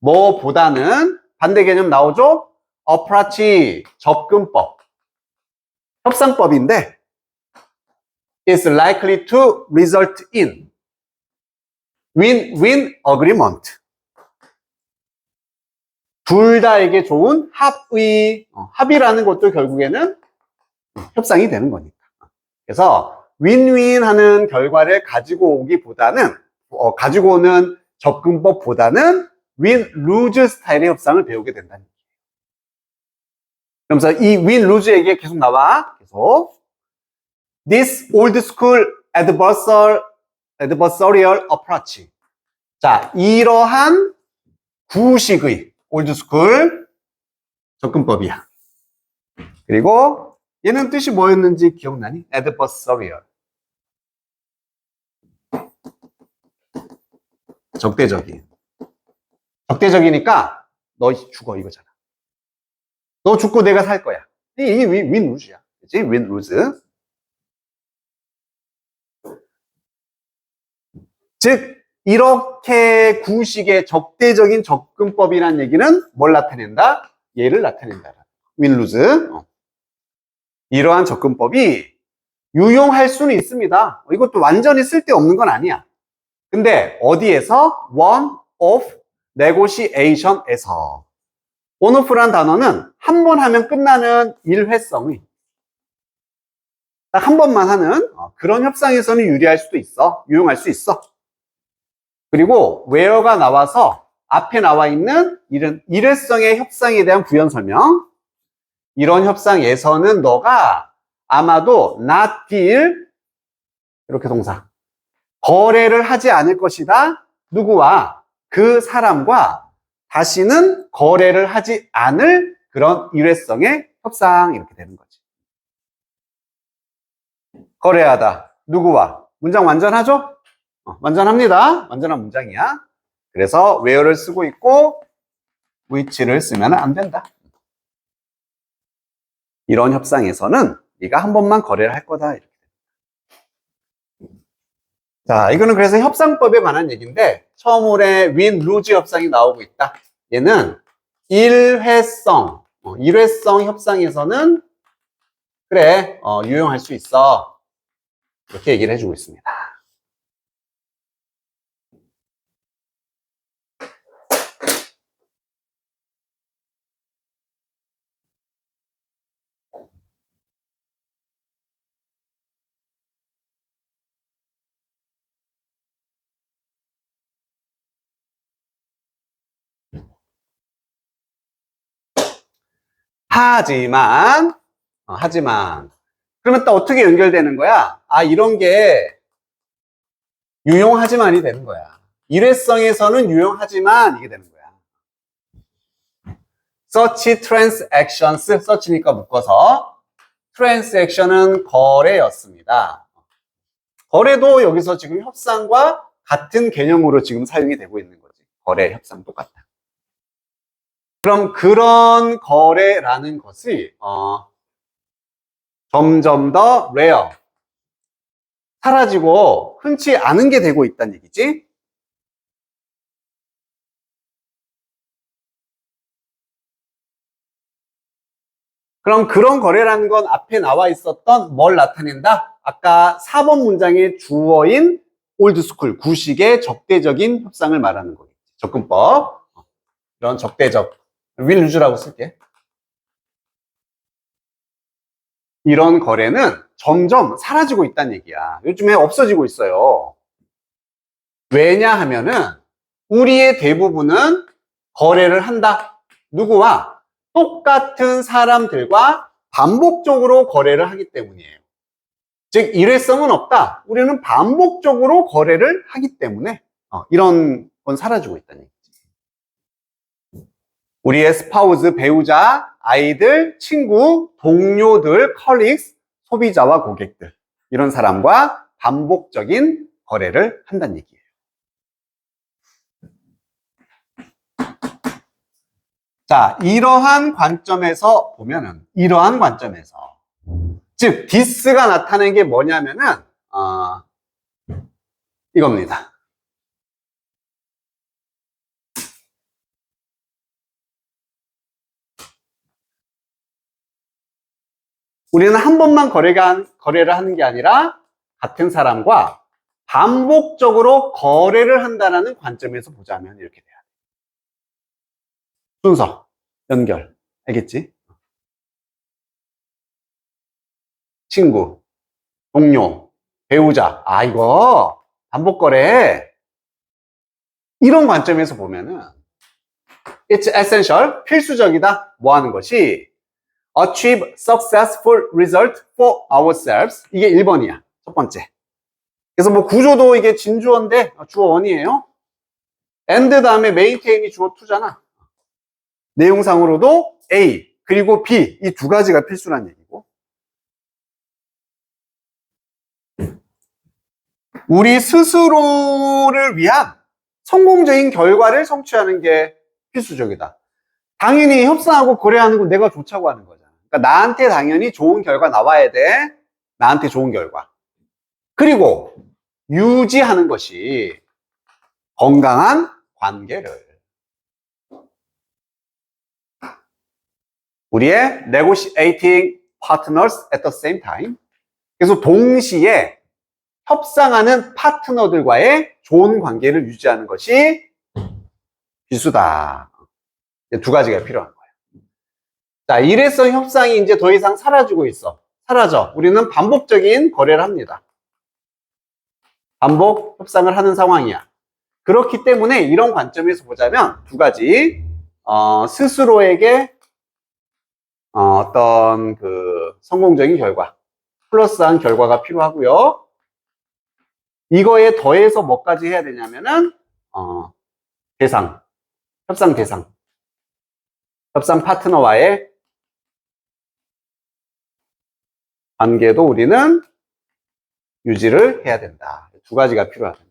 뭐보다는 반대 개념 나오죠? approach, 접근법. 협상법인데 is likely to result in win-win agreement. 둘 다에게 좋은 합의, 합의라는 것도 결국에는 협상이 되는 거니까. 그래서 윈윈 하는 결과를 가지고 오기보다는, 가지고 오는 접근법보다는 윈, 루즈 스타일의 협상을 배우게 된다는 거예요. 그러면서 이 윈, 루즈 얘기가 계속 나와. 계속. This old school adversarial approach. 자, 이러한 구식의 올드스쿨 접근법이야. 그리고 얘는 뜻이 뭐였는지 기억나니? adversarial. 적대적인. 적대적이니까 너 죽어 이거잖아. 너 죽고 내가 살 거야. 이게 윈-루즈야. 그치? 윈-루즈. 즉 이렇게 구식의 적대적인 접근법이라는 얘기는 뭘 나타낸다? 얘를 나타낸다. 윈-루즈. 이러한 접근법이 유용할 수는 있습니다. 이것도 완전히 쓸데없는 건 아니야. 근데 어디에서? one-off negotiation에서. one-off란 단어는 한 번 하면 끝나는 일회성의 딱 한 번만 하는 그런 협상에서는 유리할 수도 있어. 유용할 수 있어. 그리고 where가 나와서 앞에 나와 있는 이런 일회성의 협상에 대한 부연 설명. 이런 협상에서는 너가 아마도 not deal 이렇게 동사 거래를 하지 않을 것이다. 누구와? 그 사람과 다시는 거래를 하지 않을 그런 일회성의 협상 이렇게 되는 거지. 거래하다. 누구와? 문장 완전하죠? 완전합니다. 완전한 문장이야. 그래서 where를 쓰고 있고 which를 쓰면 안 된다. 이런 협상에서는 네가 한 번만 거래를 할 거다. 이렇게. 자, 이거는 그래서 협상법에 관한 얘기인데 처음으로 win, lose 협상이 나오고 있다. 얘는 일회성 협상에서는 그래, 유용할 수 있어. 이렇게 얘기를 해주고 있습니다. 하지만. 그러면 또 어떻게 연결되는 거야? 아, 이런 게 유용하지만이 되는 거야. 일회성에서는 유용하지만 이게 되는 거야. Such transactions, such니까 묶어서 transaction은 거래였습니다. 거래도 여기서 지금 협상과 같은 개념으로 지금 사용이 되고 있는 거지. 거래, 협상 똑같다. 그럼 그런 거래라는 것이 점점 더 rare, 사라지고 흔치 않은 게 되고 있다는 얘기지. 그럼 그런 거래라는 건 앞에 나와 있었던 뭘 나타낸다? 아까 4번 문장의 주어인 올드스쿨, 구식의 적대적인 협상을 말하는 거겠지. 접근법. 이런 적대적, will use라고 쓸게. 이런 거래는 점점 사라지고 있다는 얘기야. 요즘에 없어지고 있어요. 왜냐하면은 우리의 대부분은 거래를 한다. 누구와? 똑같은 사람들과 반복적으로 거래를 하기 때문이에요. 즉 일회성은 없다. 우리는 반복적으로 거래를 하기 때문에 이런 건 사라지고 있다는 얘기지. 우리의 스파우스, 배우자, 아이들, 친구, 동료들, 컬릭스, 소비자와 고객들, 이런 사람과 반복적인 거래를 한다는 얘기예요. 자, 이러한 관점에서 보면은, 이러한 관점에서, 즉 this가 나타내는 게 뭐냐면은 이겁니다. 우리는 한 번만 거래를 하는 게 아니라 같은 사람과 반복적으로 거래를 한다는 관점에서 보자면 이렇게 돼요. 순서, 연결, 알겠지? 친구, 동료, 배우자, 이거 반복 거래. 이런 관점에서 보면은 it's essential, 필수적이다. 뭐 하는 것이 achieve successful result for ourselves. 이게 1번이야. 첫 번째. 그래서 뭐 구조도 이게 진주어인데 주어 1이에요. and 다음에 maintain이 주어 2잖아. 내용상으로도 A 그리고 B 이 두 가지가 필수란 얘기고 우리 스스로를 위한 성공적인 결과를 성취하는 게 필수적이다. 당연히 협상하고 거래하는 건 내가 좋자고 하는 거잖아. 그러니까 나한테 당연히 좋은 결과 나와야 돼. 나한테 좋은 결과. 그리고 유지하는 것이 건강한 관계를. 우리의 negotiating partners at the same time. 그래서 동시에 협상하는 파트너들과의 좋은 관계를 유지하는 것이 필수다. 두 가지가 필요한 거예요. 자, 일회성 협상이 이제 더 이상 사라지고 있어. 사라져. 우리는 반복적인 거래를 합니다. 반복 협상을 하는 상황이야. 그렇기 때문에 이런 관점에서 보자면 두 가지 스스로에게 어떤 그 성공적인 결과, 플러스한 결과가 필요하고요. 이거에 더해서 뭐까지 해야 되냐면은 대상, 협상 대상, 협상 파트너와의 관계도 우리는 유지를 해야 된다. 두 가지가 필요하다.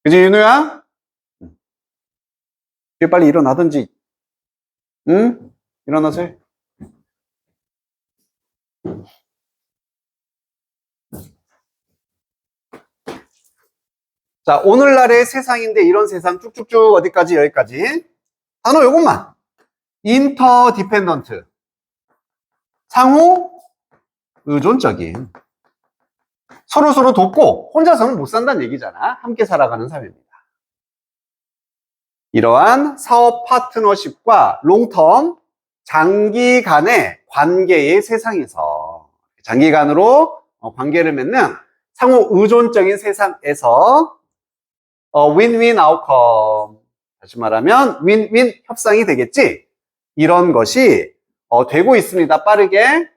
그지, 윤우야? 빨리 일어나든지. 응? 일어나서 해. 자, 오늘날의 세상인데 이런 세상 쭉쭉쭉 어디까지 여기까지. 단어 요것만. 인터디펜던트. 상호 의존적인. 서로서로 돕고 혼자서는 못 산다는 얘기잖아. 함께 살아가는 사회입니다. 이러한 사업 파트너십과 롱텀 장기간의 관계의 세상에서 장기간으로 관계를 맺는 상호 의존적인 세상에서 윈윈 아웃컴, 다시 말하면 윈윈 협상이 되겠지. 이런 것이 되고 있습니다. 빠르게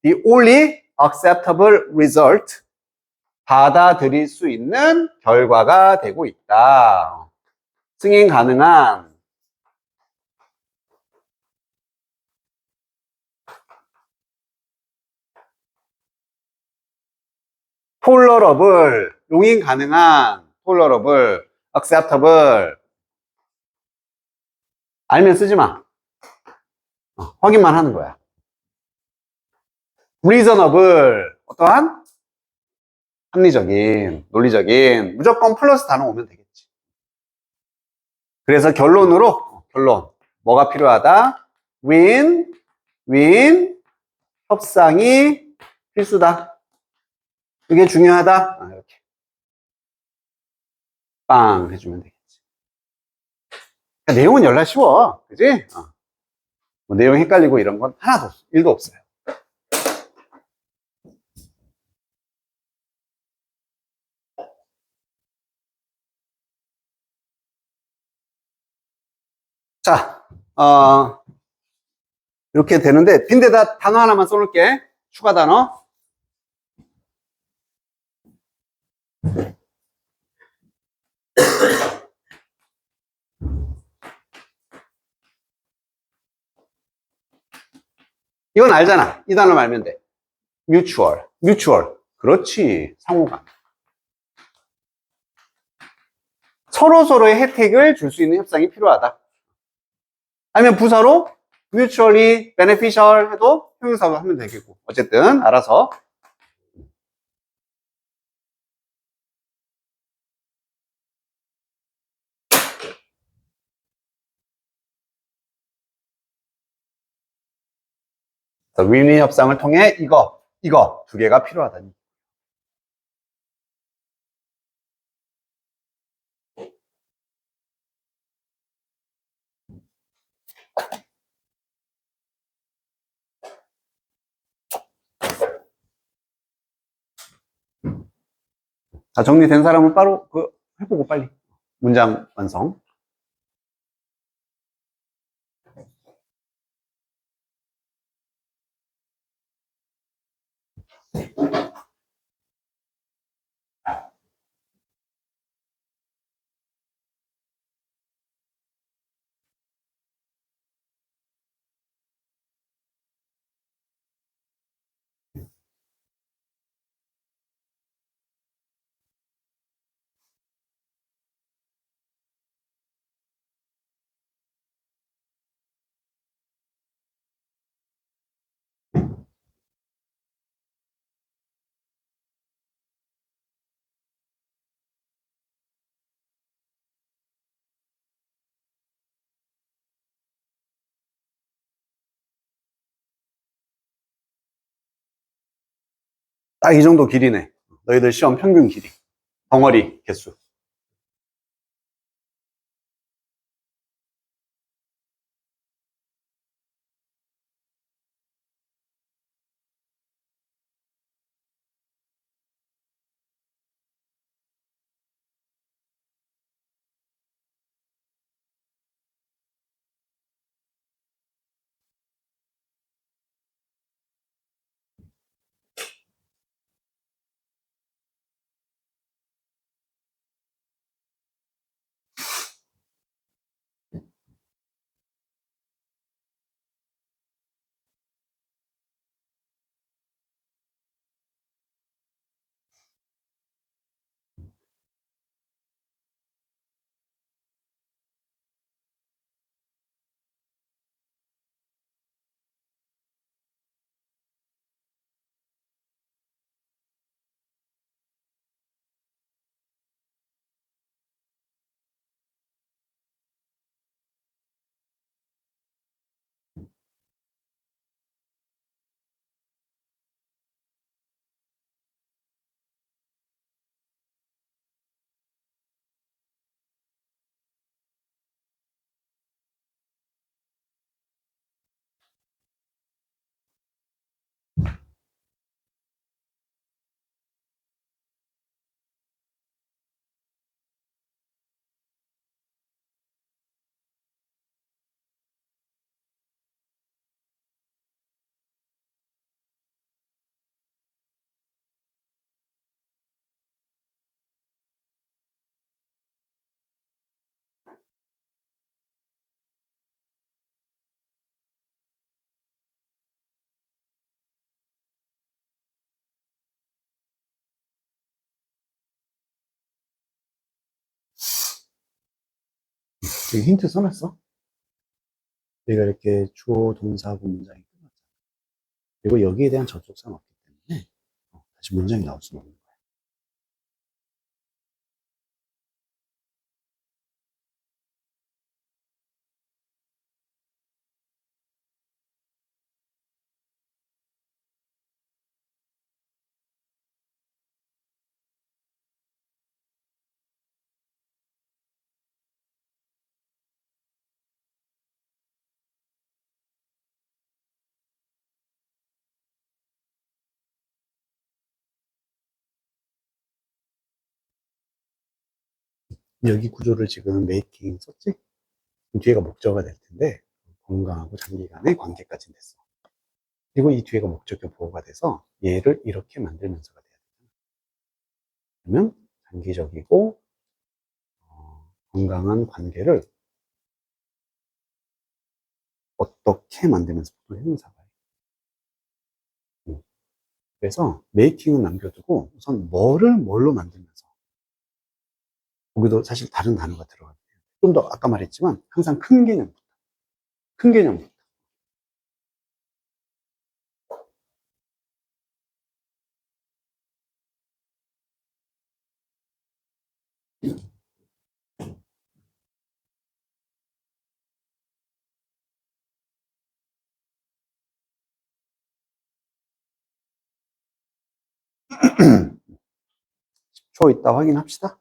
the only acceptable result, 받아들일 수 있는 결과가 되고 있다. 승인 가능한 tolerable, 용인 가능한 tolerable, acceptable. 알면 쓰지 마. 확인만 하는 거야. reasonable, 어떠한? 합리적인, 논리적인, 무조건 플러스 단어 오면 되겠지. 그래서 결론으로, 결론. 뭐가 필요하다? 윈, 윈, 협상이 필수다. 이게 중요하다. 이렇게. 빵 해주면 되겠지. 그러니까 내용은 열나 쉬워. 그지? 뭐 내용 헷갈리고 이런 건 하나도 없어. 1도 없어요. 자, 이렇게 되는데, 빈대다 단어 하나만 써놓을게. 추가 단어. 이건 알잖아. 이 단어 말면 돼. mutual, mutual. 그렇지. 상호간. 서로서로의 혜택을 줄 수 있는 협상이 필요하다. 아니면 부사로 mutually beneficial 해도 형용사로 하면 되겠고. 어쨌든 알아서. 윈윈 협상을 통해 이거 두 개가 필요하다니. 자, 정리된 사람은 바로 해보고 빨리. 문장 완성. 딱 이 정도 길이네. 너희들 시험 평균 길이. 덩어리 개수. 여기 힌트 써놨어. 여기가 이렇게 주어, 동사, 문장이 끝났잖아. 그리고 여기에 대한 접속사는 없기 때문에 다시 문장이 나올 수는 없는 거야. 여기 구조를 지금 making 썼지? 뒤에가 목적어가 될 텐데 건강하고 장기간의 관계까지 됐어. 그리고 이 뒤에가 목적격 보호가 돼서 얘를 이렇게 만들면서가 돼야 돼. 그러면 장기적이고 건강한 관계를 어떻게 만들면서 보통 형용사가 해. 그래서 메이킹은 남겨두고 우선 뭐를 뭘로 만들면서 거기도 사실 다른 단어가 들어가요. 좀 더 아까 말했지만 항상 큰 개념부터 큰 개념부터 초 있다 확인합시다.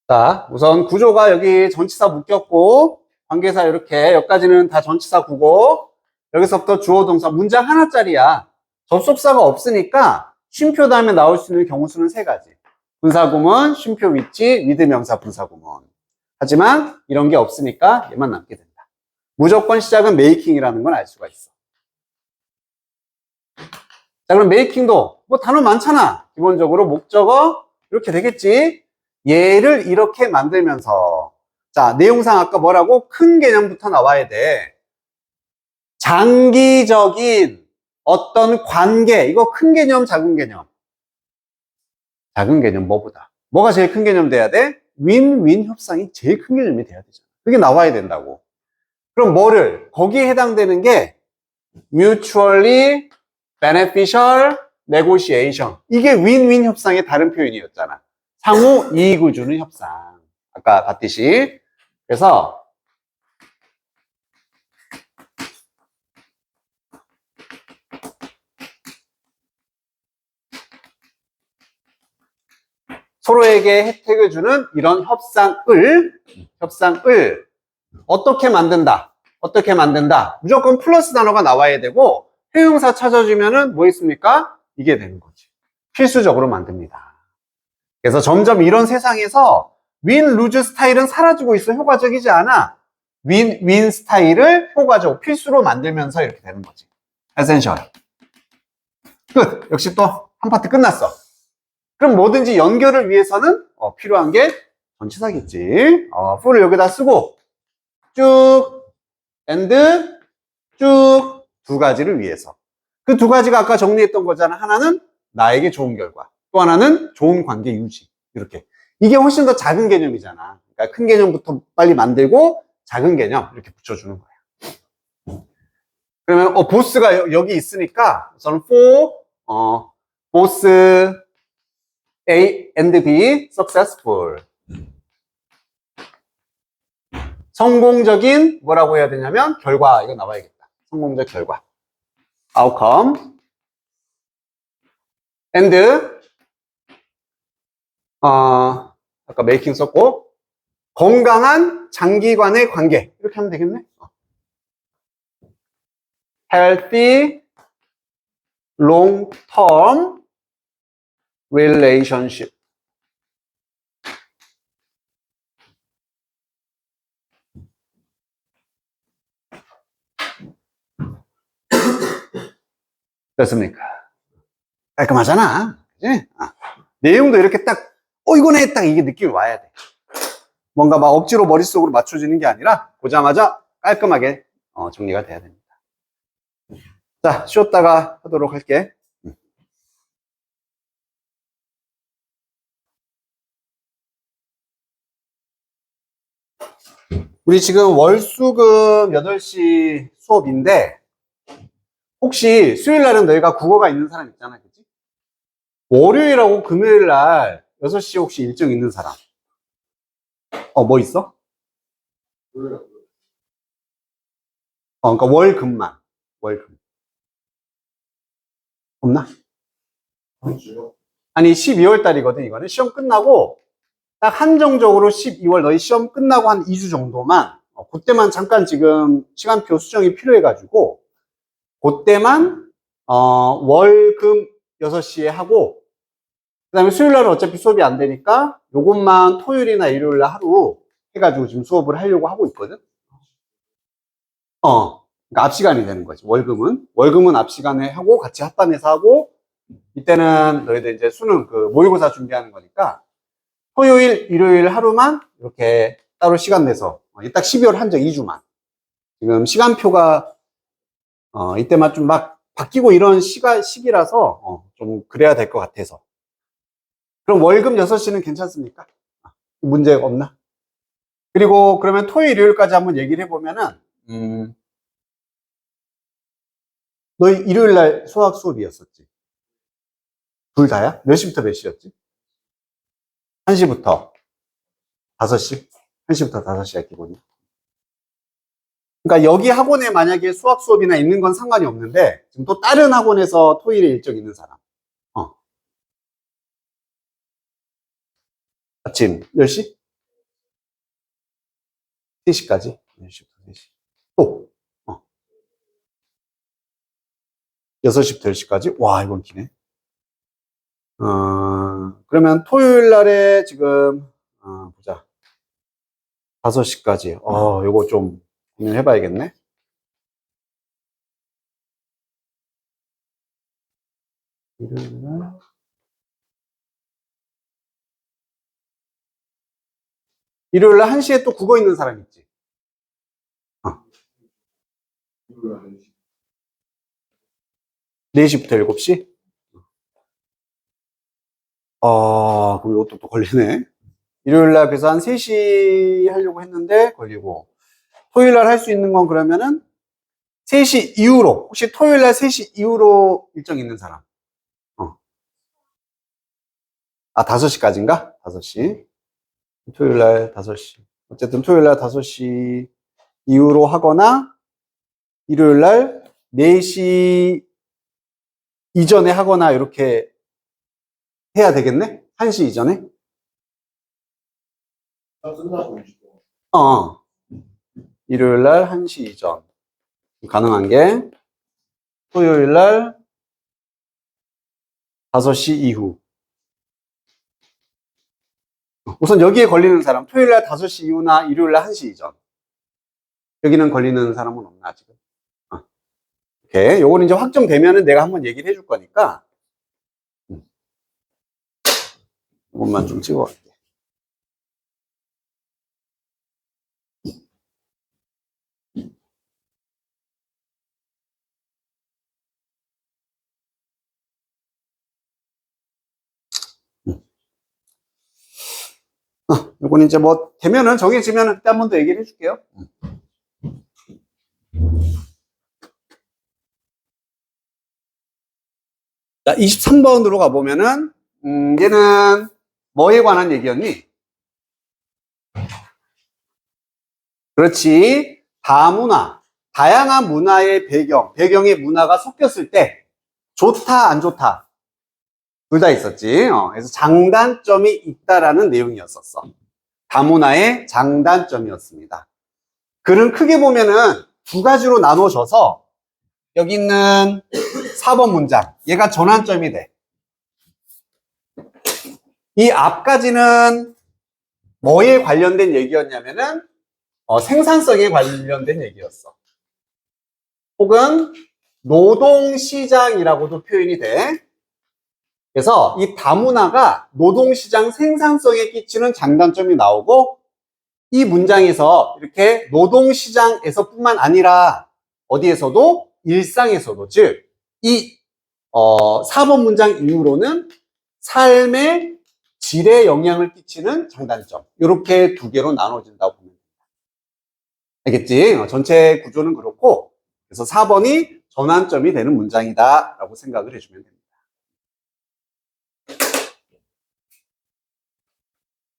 자, 우선 구조가 여기 전치사 묶였고 관계사 이렇게 여기까지는 다 전치사 구고 여기서부터 주어 동사 문장 하나짜리야. 접속사가 없으니까 쉼표 다음에 나올 수 있는 경우 수는 세 가지. 분사구문, 쉼표 위치, 위드 명사 분사구문. 하지만 이런 게 없으니까 얘만 남게 된다. 무조건 시작은 메이킹이라는 건 알 수가 있어. 자, 그럼 메이킹도 뭐 단어 많잖아. 기본적으로 목적어 이렇게 되겠지. 얘를 이렇게 만들면서 자, 내용상 아까 뭐라고? 큰 개념부터 나와야 돼. 장기적인 어떤 관계, 이거 큰 개념, 작은 개념. 작은 개념 뭐보다? 뭐가 제일 큰 개념 돼야 돼? 윈윈 협상이 제일 큰 개념이 돼야 되잖아. 그게 나와야 된다고. 그럼 뭐를? 거기에 해당되는 게 mutually beneficial negotiation. 이게 윈윈 협상의 다른 표현이었잖아. 상호 이익을 주는 협상. 아까 봤듯이. 그래서 서로에게 혜택을 주는 이런 협상을 어떻게 만든다? 어떻게 만든다? 무조건 플러스 단어가 나와야 되고 형용사 찾아주면은 뭐 있습니까? 이게 되는 거지. 필수적으로 만듭니다. 그래서 점점 이런 세상에서 윈, 루즈 스타일은 사라지고 있어. 효과적이지 않아. 윈, 윈 스타일을 효과적, 필수로 만들면서 이렇게 되는 거지. 에센셜. 끝. 역시 또 한 파트 끝났어. 그럼 뭐든지 연결을 위해서는 필요한 게 전치사겠지. 풀을 여기다 쓰고 쭉, and 쭉 두 가지를 위해서. 그 두 가지가 아까 정리했던 거잖아. 하나는 나에게 좋은 결과. 또 하나는 좋은 관계 유지. 이렇게. 이게 훨씬 더 작은 개념이잖아. 그러니까 큰 개념부터 빨리 만들고 작은 개념 이렇게 붙여주는 거야. 그러면 보스가 여기 있으니까 우선 for 보스 A and B successful. 성공적인 뭐라고 해야 되냐면 결과 이거 나와야겠다. 성공적 결과. outcome and 아까 making 썼고 건강한 장기간의 관계 이렇게 하면 되겠네. healthy long-term relationship. 됐습니까? 깔끔하잖아. 그치? 내용도 이렇게 딱, 이거네, 딱 이게 느낌이 와야 돼. 뭔가 막 억지로 머릿속으로 맞춰지는 게 아니라, 보자마자 깔끔하게 정리가 돼야 됩니다. 자, 쉬었다가 하도록 할게. 우리 지금 월수금 8시 수업인데, 혹시 수요일 날은 너희가 국어가 있는 사람 있잖아, 그치? 월요일하고 금요일 날 6시 혹시 일정 있는 사람? 뭐 있어? 그러니까 월금만. 월금. 없나? 아니, 12월 달이거든, 이거는. 시험 끝나고, 딱 한정적으로 12월 너희 시험 끝나고 한 2주 정도만, 그때만 잠깐 지금 시간표 수정이 필요해가지고, 그때만, 월금 6시에 하고, 그 다음에 수요일 날은 어차피 수업이 안 되니까, 요것만 토요일이나 일요일 날 하루 해가지고 지금 수업을 하려고 하고 있거든? 그러니까 앞 시간이 되는 거지, 월금은. 월금은 앞 시간에 하고, 같이 합반해서 하고, 이때는 너희들 이제 수능 그 모의고사 준비하는 거니까, 토요일, 일요일 하루만 이렇게 따로 시간 내서, 딱 12월 한정 2주만. 지금 시간표가, 이때만 좀 막 바뀌고 이런 시기라서, 좀 그래야 될 것 같아서. 그럼 월금 6시는 괜찮습니까? 문제가 없나? 그리고 그러면 토요일, 일요일까지 한번 얘기를 해보면은, 너희 일요일 날 수학 수업이었었지? 둘 다야? 몇 시부터 몇 시였지? 1시부터 5시? 1시부터 5시야, 기본이. 그러니까 여기 학원에 만약에 수학 수업이나 있는 건 상관이 없는데, 지금 또 다른 학원에서 토요일에 일정 있는 사람. 아침 10시? 3시까지? 10시부터 3시. 또, 6시부터 10시까지? 와, 이건 기네. 그러면 토요일 날에 지금, 보자. 5시까지. 요거 좀 고민해봐야겠네. 일요일 날. 일요일 날 1시에 또 국어 있는 사람 있지? 4시부터 7시? 그럼 이것도 또 걸리네. 일요일 날 그래서 한 3시 하려고 했는데 걸리고. 토요일 날 할 수 있는 건 그러면은 3시 이후로. 혹시 토요일 날 3시 이후로 일정 있는 사람? 5시까지인가? 5시. 토요일 날 5시. 어쨌든 토요일 날 5시 이후로 하거나 일요일 날 4시 이전에 하거나 이렇게 해야 되겠네? 1시 이전에? 어. 일요일 날 1시 이전. 가능한 게 토요일 날 5시 이후. 우선 여기에 걸리는 사람, 토요일 날 5시 이후나 일요일 날 1시 이전. 여기는 걸리는 사람은 없나, 지금? 오케이. 요거는 이제 확정되면은 내가 한번 얘기를 해줄 거니까. 이것만 좀 찍어갈게. 요건 이제 뭐, 되면은, 정해지면은 그때 한 번 더 얘기를 해줄게요. 자, 23번으로 가보면은, 얘는 뭐에 관한 얘기였니? 그렇지. 다문화. 다양한 문화의 배경의 문화가 섞였을 때, 좋다, 안 좋다. 둘 다 있었지. 그래서 장단점이 있다라는 내용이었었어. 다문화의 장단점이었습니다. 글은 크게 보면은 두 가지로 나눠져서 여기 있는 4번 문장, 얘가 전환점이 돼. 이 앞까지는 뭐에 관련된 얘기였냐면은 생산성에 관련된 얘기였어. 혹은 노동시장이라고도 표현이 돼. 그래서 이 다문화가 노동시장 생산성에 끼치는 장단점이 나오고, 이 문장에서 이렇게 노동시장에서 뿐만 아니라 어디에서도 일상에서도, 즉 이 4번 문장 이후로는 삶의 질에 영향을 끼치는 장단점, 이렇게 두 개로 나눠진다고 보면 됩니다. 알겠지? 전체 구조는 그렇고, 그래서 4번이 전환점이 되는 문장이다 라고 생각을 해주면 됩니다.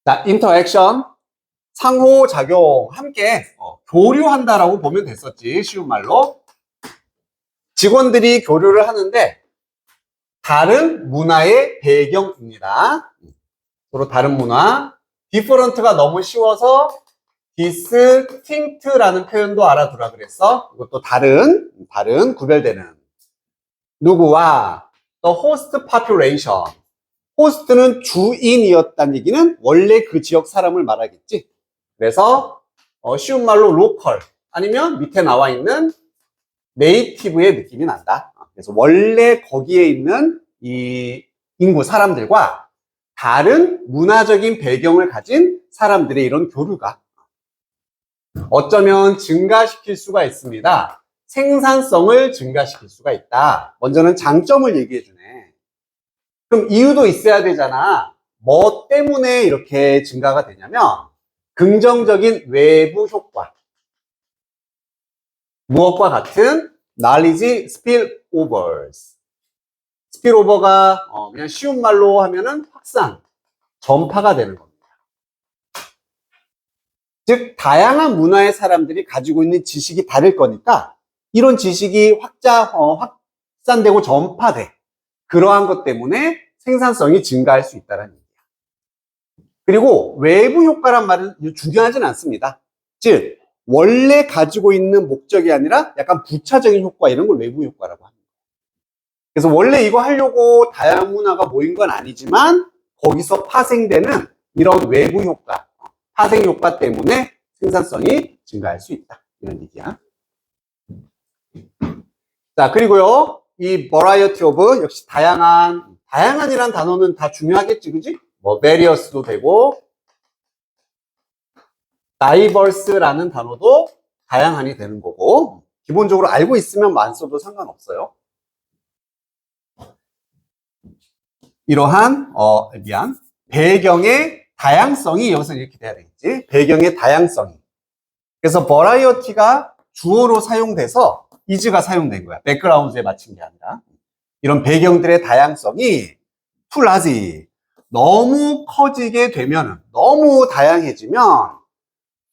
자, 인터액션, 상호작용, 함께 교류한다라고 보면 됐었지, 쉬운 말로. 직원들이 교류를 하는데 다른 문화의 배경입니다. 서로 다른 문화. different가 너무 쉬워서 distinct라는 표현도 알아두라 그랬어. 이것도 다른, 구별되는. 누구와 the host population. 호스트는 주인이었다는 얘기는 원래 그 지역 사람을 말하겠지. 그래서 쉬운 말로 로컬, 아니면 밑에 나와 있는 네이티브의 느낌이 난다. 그래서 원래 거기에 있는 이 인구 사람들과 다른 문화적인 배경을 가진 사람들의 이런 교류가 어쩌면 증가시킬 수가 있습니다. 생산성을 증가시킬 수가 있다. 먼저는 장점을 얘기해 주네. 그럼 이유도 있어야 되잖아. 뭐 때문에 이렇게 증가가 되냐면 긍정적인 외부 효과. 무엇과 같은 knowledge spillovers. spillover가 그냥 쉬운 말로 하면은 확산, 전파가 되는 겁니다. 즉 다양한 문화의 사람들이 가지고 있는 지식이 다를 거니까 이런 지식이 확산되고 전파돼. 그러한 것 때문에 생산성이 증가할 수 있다는 얘기야. 그리고 외부 효과란 말은 중요하진 않습니다. 즉 원래 가지고 있는 목적이 아니라 약간 부차적인 효과, 이런 걸 외부 효과라고 합니다. 그래서 원래 이거 하려고 다양한 문화가 모인 건 아니지만 거기서 파생되는 이런 외부 효과, 파생 효과 때문에 생산성이 증가할 수 있다, 이런 얘기야. 자, 그리고요 이 variety of, 역시 다양한이란 단어는 다 중요하겠지, 그지? 뭐 various도 되고 diverse라는 단어도 다양한이 되는 거고, 기본적으로 알고 있으면 안 써도 상관없어요. 이러한 배경의 다양성이 여기서 이렇게 돼야 되겠지. 배경의 다양성이. 그래서 variety가 주어로 사용돼서 is가 사용된 거야. background에 맞춘 게 아니라. 이런 배경들의 다양성이 too large, 너무 커지게 되면, 너무 다양해지면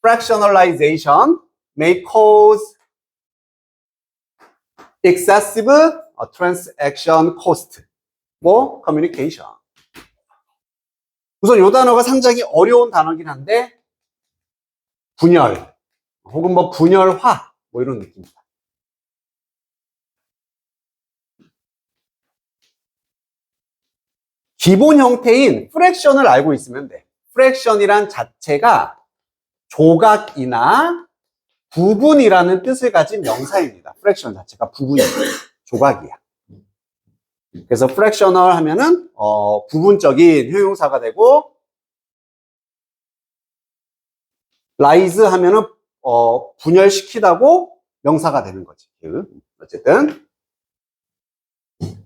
fractionalization may cause excessive transaction cost for communication. 우선 이 단어가 상당히 어려운 단어긴 한데, 분열 혹은 뭐 분열화, 뭐 이런 느낌입니다. 기본 형태인 프랙션을 알고 있으면 돼. 프랙션이란 자체가 조각이나 부분이라는 뜻을 가진 명사입니다. 프랙션 자체가 부분이야, 조각이야. 그래서 fractional 하면은 부분적인 형용사가 되고, rise 하면은 분열시키다고 명사가 되는 거지. 어쨌든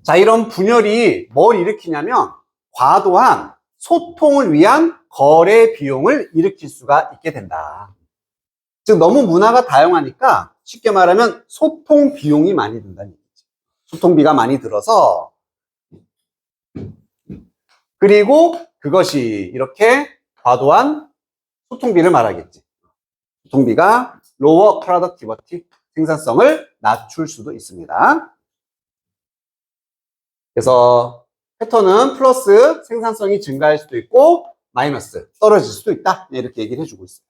자, 이런 분열이 뭘 일으키냐면 과도한 소통을 위한 거래 비용을 일으킬 수가 있게 된다. 즉 너무 문화가 다양하니까 쉽게 말하면 소통 비용이 많이 든다는 얘기지. 소통비가 많이 들어서, 그리고 그것이 이렇게 과도한 소통비를 말하겠지. 소통비가 lower productivity, 생산성을 낮출 수도 있습니다. 그래서 패턴은 플러스 생산성이 증가할 수도 있고 마이너스 떨어질 수도 있다, 이렇게 얘기를 해주고 있어요.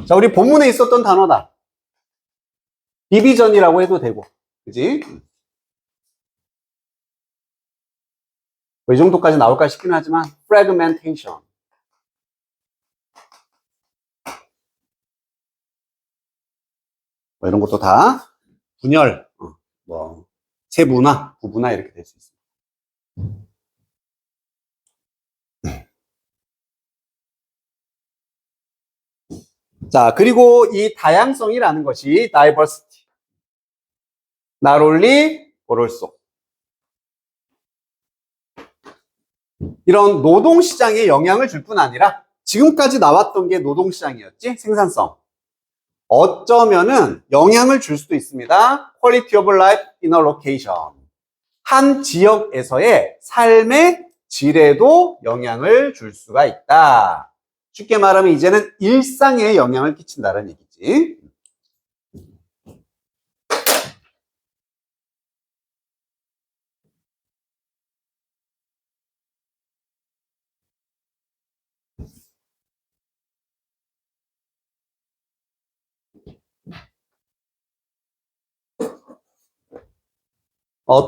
자, 우리 본문에 있었던 단어다. 디비전이라고 해도 되고, 그지? 뭐이 정도까지 나올까 싶긴 하지만 fragmentation. 뭐 이런 것도 다 분열, 뭐 세분화, 구분화 이렇게 될 수 있습니다. 자, 그리고 이 다양성이라는 것이 diversity. not only but also. 이런 노동시장에 영향을 줄 뿐 아니라 지금까지 나왔던 게 노동시장이었지, 생산성. 어쩌면은 영향을 줄 수도 있습니다. quality of life in a location. 한 지역에서의 삶의 질에도 영향을 줄 수가 있다. 쉽게 말하면 이제는 일상에 영향을 끼친다는 얘기지.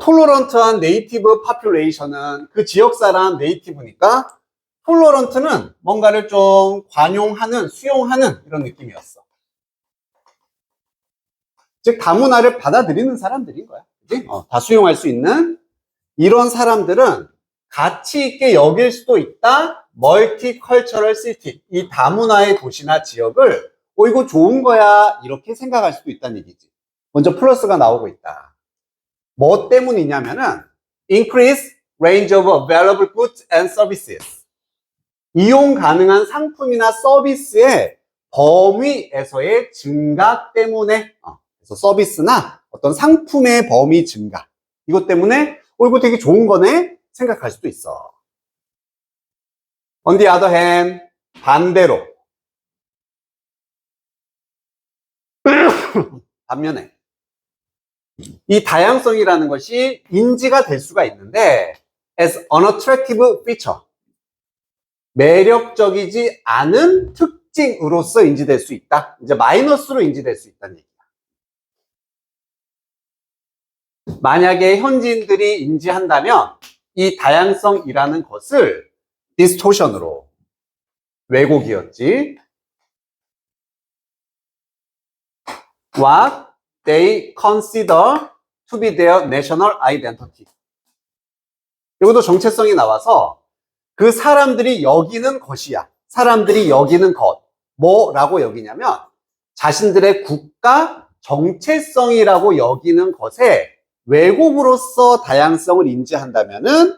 톨러런트한 네이티브 파퓰레이션은 그 지역 사람 네이티브니까 톨러런트는 뭔가를 좀 관용하는, 수용하는 이런 느낌이었어. 즉 다문화를 받아들이는 사람들인 거야. 그치? 다 수용할 수 있는 이런 사람들은 가치 있게 여길 수도 있다. 멀티컬처럴 시티, 이 다문화의 도시나 지역을 이거 좋은 거야 이렇게 생각할 수도 있다는 얘기지. 먼저 플러스가 나오고 있다. 뭐 때문이냐면은 increase range of available goods and services. 이용 가능한 상품이나 서비스의 범위에서의 증가 때문에 그래서 서비스나 어떤 상품의 범위 증가 이것 때문에 이거 되게 좋은 거네 생각할 수도 있어. On the other hand, 반대로 반면에 이 다양성이라는 것이 인지가 될 수가 있는데 as unattractive feature, 매력적이지 않은 특징으로서 인지될 수 있다. 이제 마이너스로 인지될 수 있다는 얘기야. 만약에 현지인들이 인지한다면 이 다양성이라는 것을 디스토션으로, 왜곡이었지, what they consider to be their national identity. 이것도 정체성이 나와서 그 사람들이 여기는 것이야. 사람들이 여기는 것. 뭐라고 여기냐면 자신들의 국가 정체성이라고 여기는 것에 왜곡으로서 다양성을 인지한다면은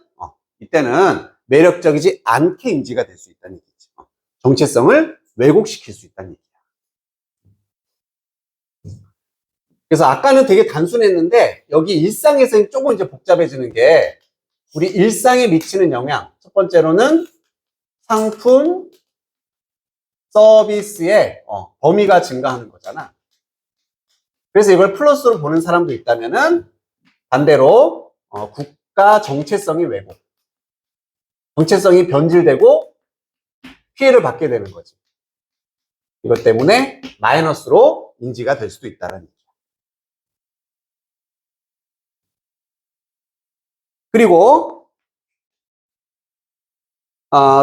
이때는 매력적이지 않게 인지가 될 수 있다는 얘기지. 정체성을 왜곡시킬 수 있다는 얘기야. 그래서 아까는 되게 단순했는데 여기 일상에서 조금 이제 복잡해지는 게 우리 일상에 미치는 영향. 첫 번째로는 상품, 서비스의 범위가 증가하는 거잖아. 그래서 이걸 플러스로 보는 사람도 있다면은 반대로 국가 정체성이 왜곡, 정체성이 변질되고 피해를 받게 되는 거지. 이것 때문에 마이너스로 인지가 될 수도 있다는 얘기야. 그리고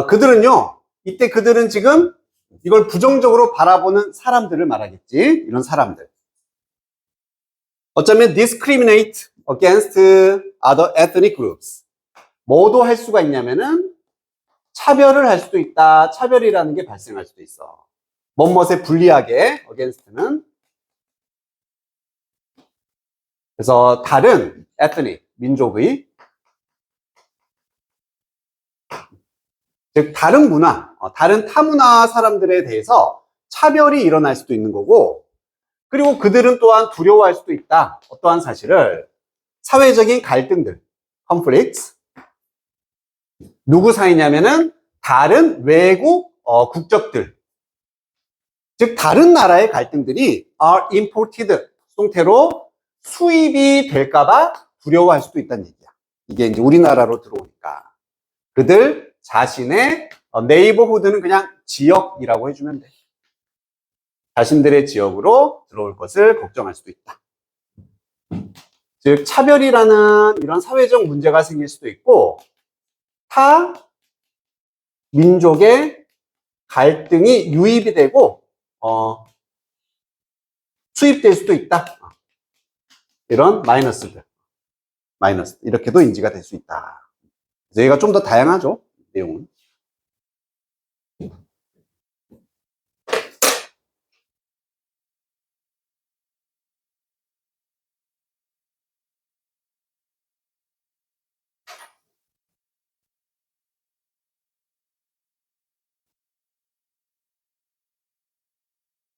그들은요, 이때 그들은 지금 이걸 부정적으로 바라보는 사람들을 말하겠지. 이런 사람들. 어쩌면 discriminate against other ethnic groups. 뭐도 할 수가 있냐면은 차별을 할 수도 있다. 차별이라는 게 발생할 수도 있어. 뭐뭇에 불리하게 against는 그래서 다른 ethnic 민족의 즉 다른 문화, 다른 타문화 사람들에 대해서 차별이 일어날 수도 있는 거고, 그리고 그들은 또한 두려워할 수도 있다. 어떠한 사실을 사회적인 갈등들, conflicts. 누구 사이냐면은 다른 외국 국적들, 즉 다른 나라의 갈등들이 are imported 형태로 수입이 될까봐 두려워할 수도 있다는 얘기야. 이게 이제 우리나라로 들어오니까 그들 자신의 네이버후드는 그냥 지역이라고 해주면 돼. 자신들의 지역으로 들어올 것을 걱정할 수도 있다. 즉 차별이라는 이런 사회적 문제가 생길 수도 있고, 타 민족의 갈등이 유입이 되고 수입될 수도 있다. 이런 마이너스들, 마이너스 이렇게도 인지가 될 수 있다. 그래서 얘가 좀 더 다양하죠, 내용은.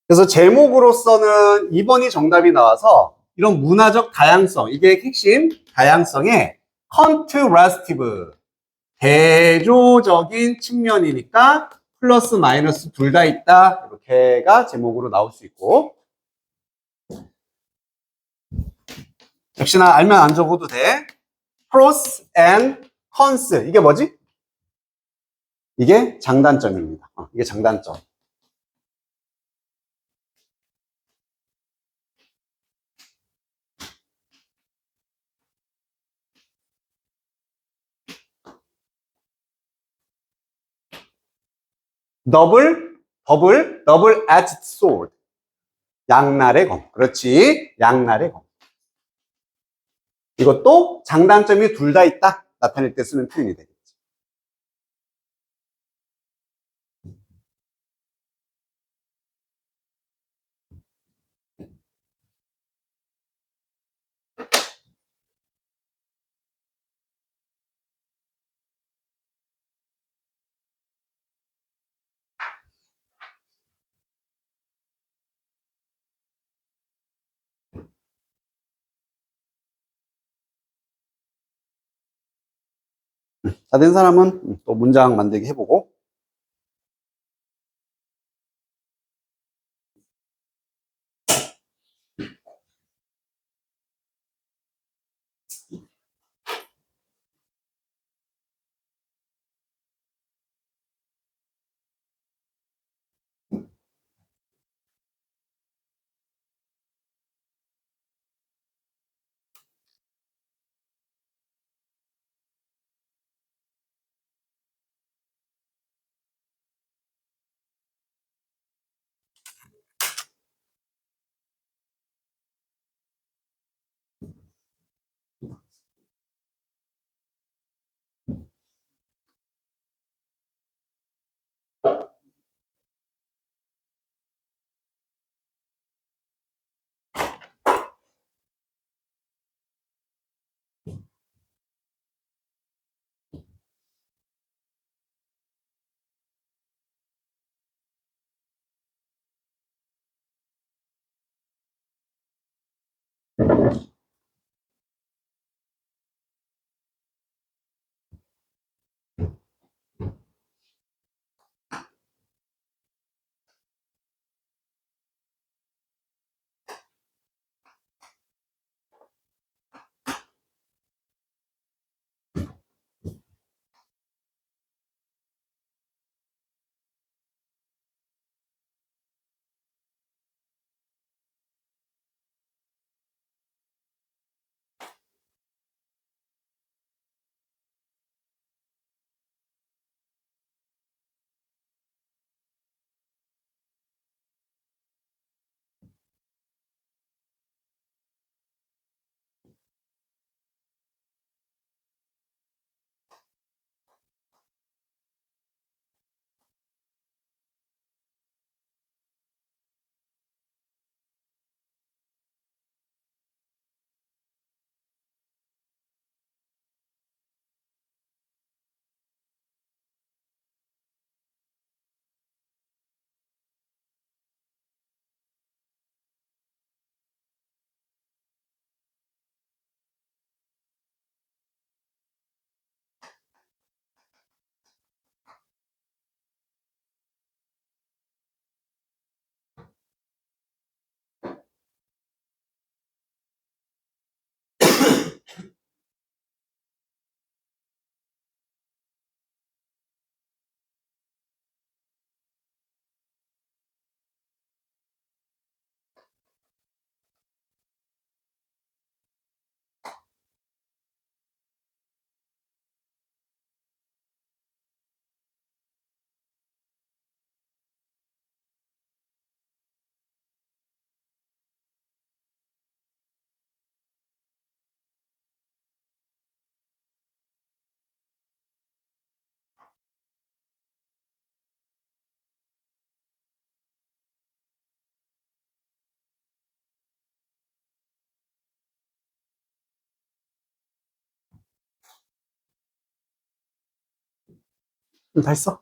그래서 제목으로서는 2번이 정답이 나와서 이런 문화적 다양성, 이게 핵심 다양성의 컨트라스티브, 대조적인 측면이니까 플러스 마이너스 둘 다 있다. 이렇게가 제목으로 나올 수 있고, 역시나 알면 안 적어도 돼. pros and cons, 이게 뭐지? 이게 장단점입니다. 이게 장단점. 더블 edged sword. 양날의 검. 그렇지. 양날의 검. 이것도 장단점이 둘 다 있다. 나타낼 때 쓰는 표현이 되겠지. 다 된 사람은 또 문장 만들기 해보고. 다 했어.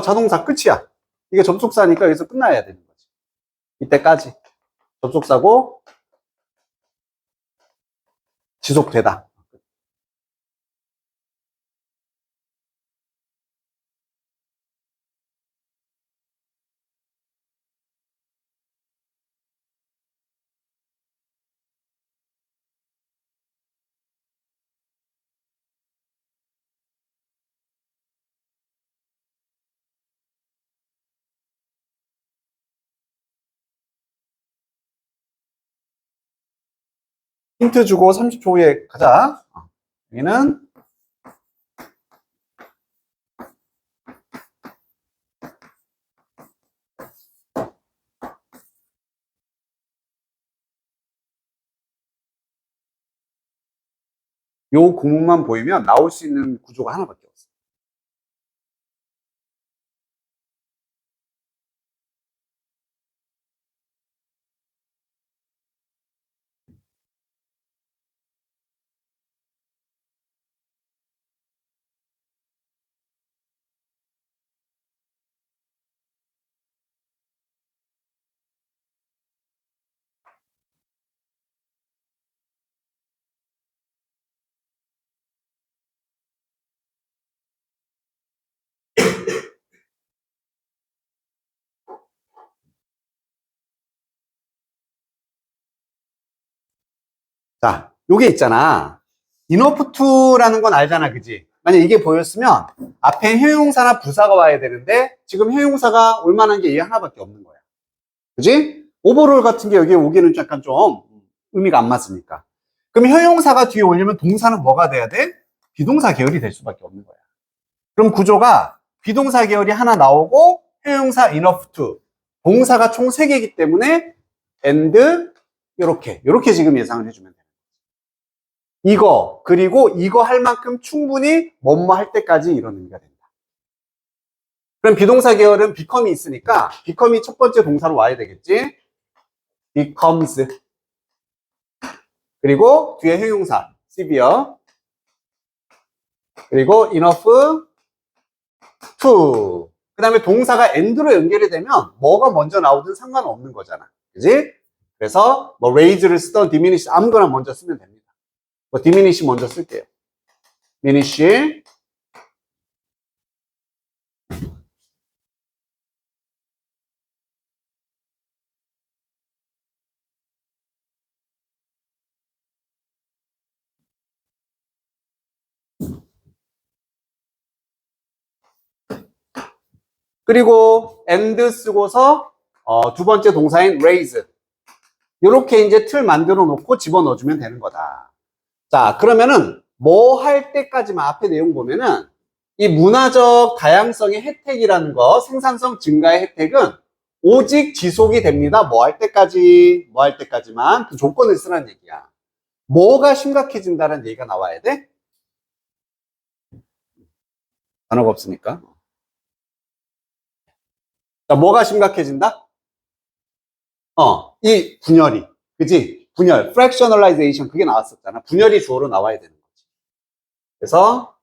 자동사 끝이야. 이게 접속사니까 여기서 끝나야 되는 거지. 이때까지. 접속사고, 지속되다. 힌트 주고 30초 후에 가자. 여기는 요 구문만 보이면 나올 수 있는 구조가 하나밖에 없어. 자, 요게 있잖아. enough to라는 건 알잖아, 그지? 만약 이게 보였으면 앞에 형용사나 부사가 와야 되는데 지금 형용사가 올 만한 게 얘 하나밖에 없는 거야. 그지? 오버롤 같은 게 여기에 오기는 약간 좀 의미가 안 맞으니까. 그럼 형용사가 뒤에 올리면 동사는 뭐가 돼야 돼? 비동사 계열이 될 수밖에 없는 거야. 그럼 구조가 비동사 계열이 하나 나오고 형용사 enough to 동사가 총 3개이기 때문에 and 요렇게 지금 예상을 해주면 돼. 이거 그리고 이거 할 만큼 충분히 뭐뭐 할 때까지 이런 의미가 된다. 그럼 비동사 계열은 become이 있으니까 become이 첫 번째 동사로 와야 되겠지. becomes 그리고 뒤에 형용사 severe 그리고 enough to 그 다음에 동사가 and로 연결이 되면 뭐가 먼저 나오든 상관없는 거잖아. 그지? 그래서 뭐 raise를 쓰던 diminish 아무거나 먼저 쓰면 됩니다. 뭐 diminish 먼저 쓸게요. diminish 그리고 and 쓰고서 두 번째 동사인 raise 이렇게 이제 틀 만들어 놓고 집어넣어주면 되는 거다. 자, 그러면은 뭐 할 때까지만 앞에 내용 보면은 이 문화적 다양성의 혜택이라는 거, 생산성 증가의 혜택은 오직 지속이 됩니다. 뭐 할 때까지, 뭐 할 때까지만 그 조건을 쓰라는 얘기야. 뭐가 심각해진다는 얘기가 나와야 돼? 단어가 없으니까. 자, 뭐가 심각해진다? 이 분열이. 그지? 분열, fractionalization 그게 나왔었잖아. 분열이 주어로 나와야 되는 거지. 그래서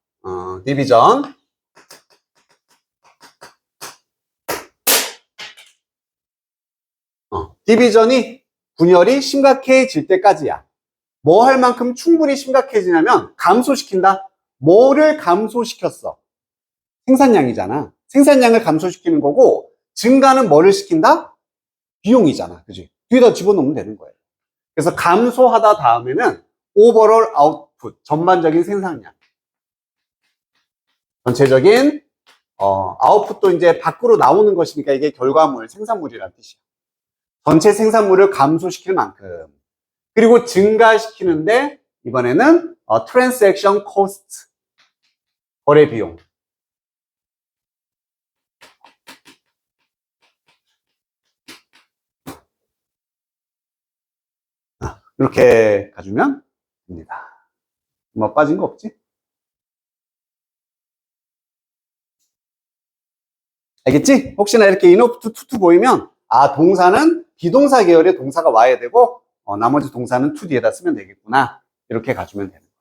디비전 디비전이 분열이 심각해질 때까지야. 뭐 할 만큼 충분히 심각해지냐면 감소시킨다. 뭐를 감소시켰어? 생산량이잖아. 생산량을 감소시키는 거고 증가는 뭐를 시킨다? 비용이잖아. 그지? 뒤에다 집어넣으면 되는 거예요. 그래서 감소하다 다음에는 오버롤 아웃풋, 전반적인 생산량. 전체적인 아웃풋도 이제 밖으로 나오는 것이니까 이게 결과물, 생산물이라는 뜻이야. 전체 생산물을 감소시킬 만큼. 그리고 증가시키는데 이번에는 transaction cost, 거래 비용. 이렇게 가주면 됩니다. 뭐 빠진 거 없지? 알겠지? 혹시나 이렇게 enough to 보이면 동사는 비동사 계열의 동사가 와야 되고 나머지 동사는 to 뒤에다 쓰면 되겠구나. 이렇게 가주면 되는 거예요.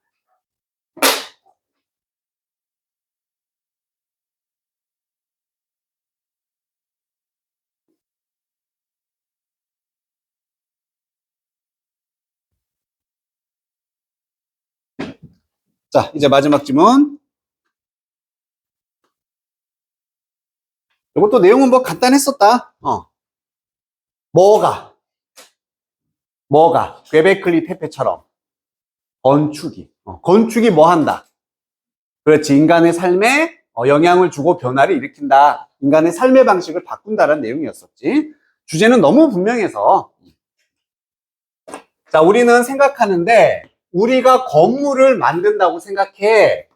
자, 이제 마지막 지문. 이것도 내용은 뭐 간단했었다. 뭐가 괭베클리 테페처럼 건축이 뭐 한다? 그렇지. 인간의 삶에 영향을 주고 변화를 일으킨다. 인간의 삶의 방식을 바꾼다라는 내용이었었지. 주제는 너무 분명해서. 자, 우리는 생각하는데 우리가 건물을 만든다고 생각해.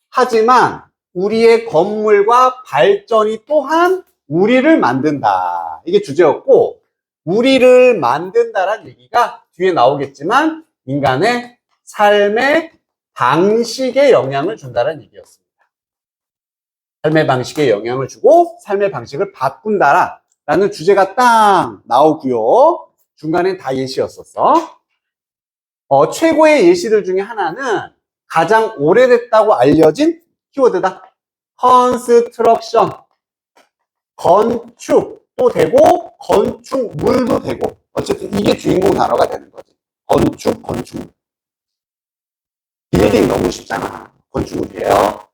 하지만 우리의 건물과 발전이 또한 우리를 만든다. 이게 주제였고, 우리를 만든다란 얘기가 뒤에 나오겠지만 인간의 삶의 방식에 영향을 준다는 얘기였습니다. 삶의 방식에 영향을 주고 삶의 방식을 바꾼다라는 주제가 딱 나오고요. 중간엔 다 예시였었어. 최고의 예시들 중에 하나는 가장 오래됐다고 알려진 키워드다. construction. 건축도 되고 건축물도 되고 어쨌든 이게 주인공 단어가 되는 거지. 건축물. 빌딩 너무 쉽잖아. 건축물이에요.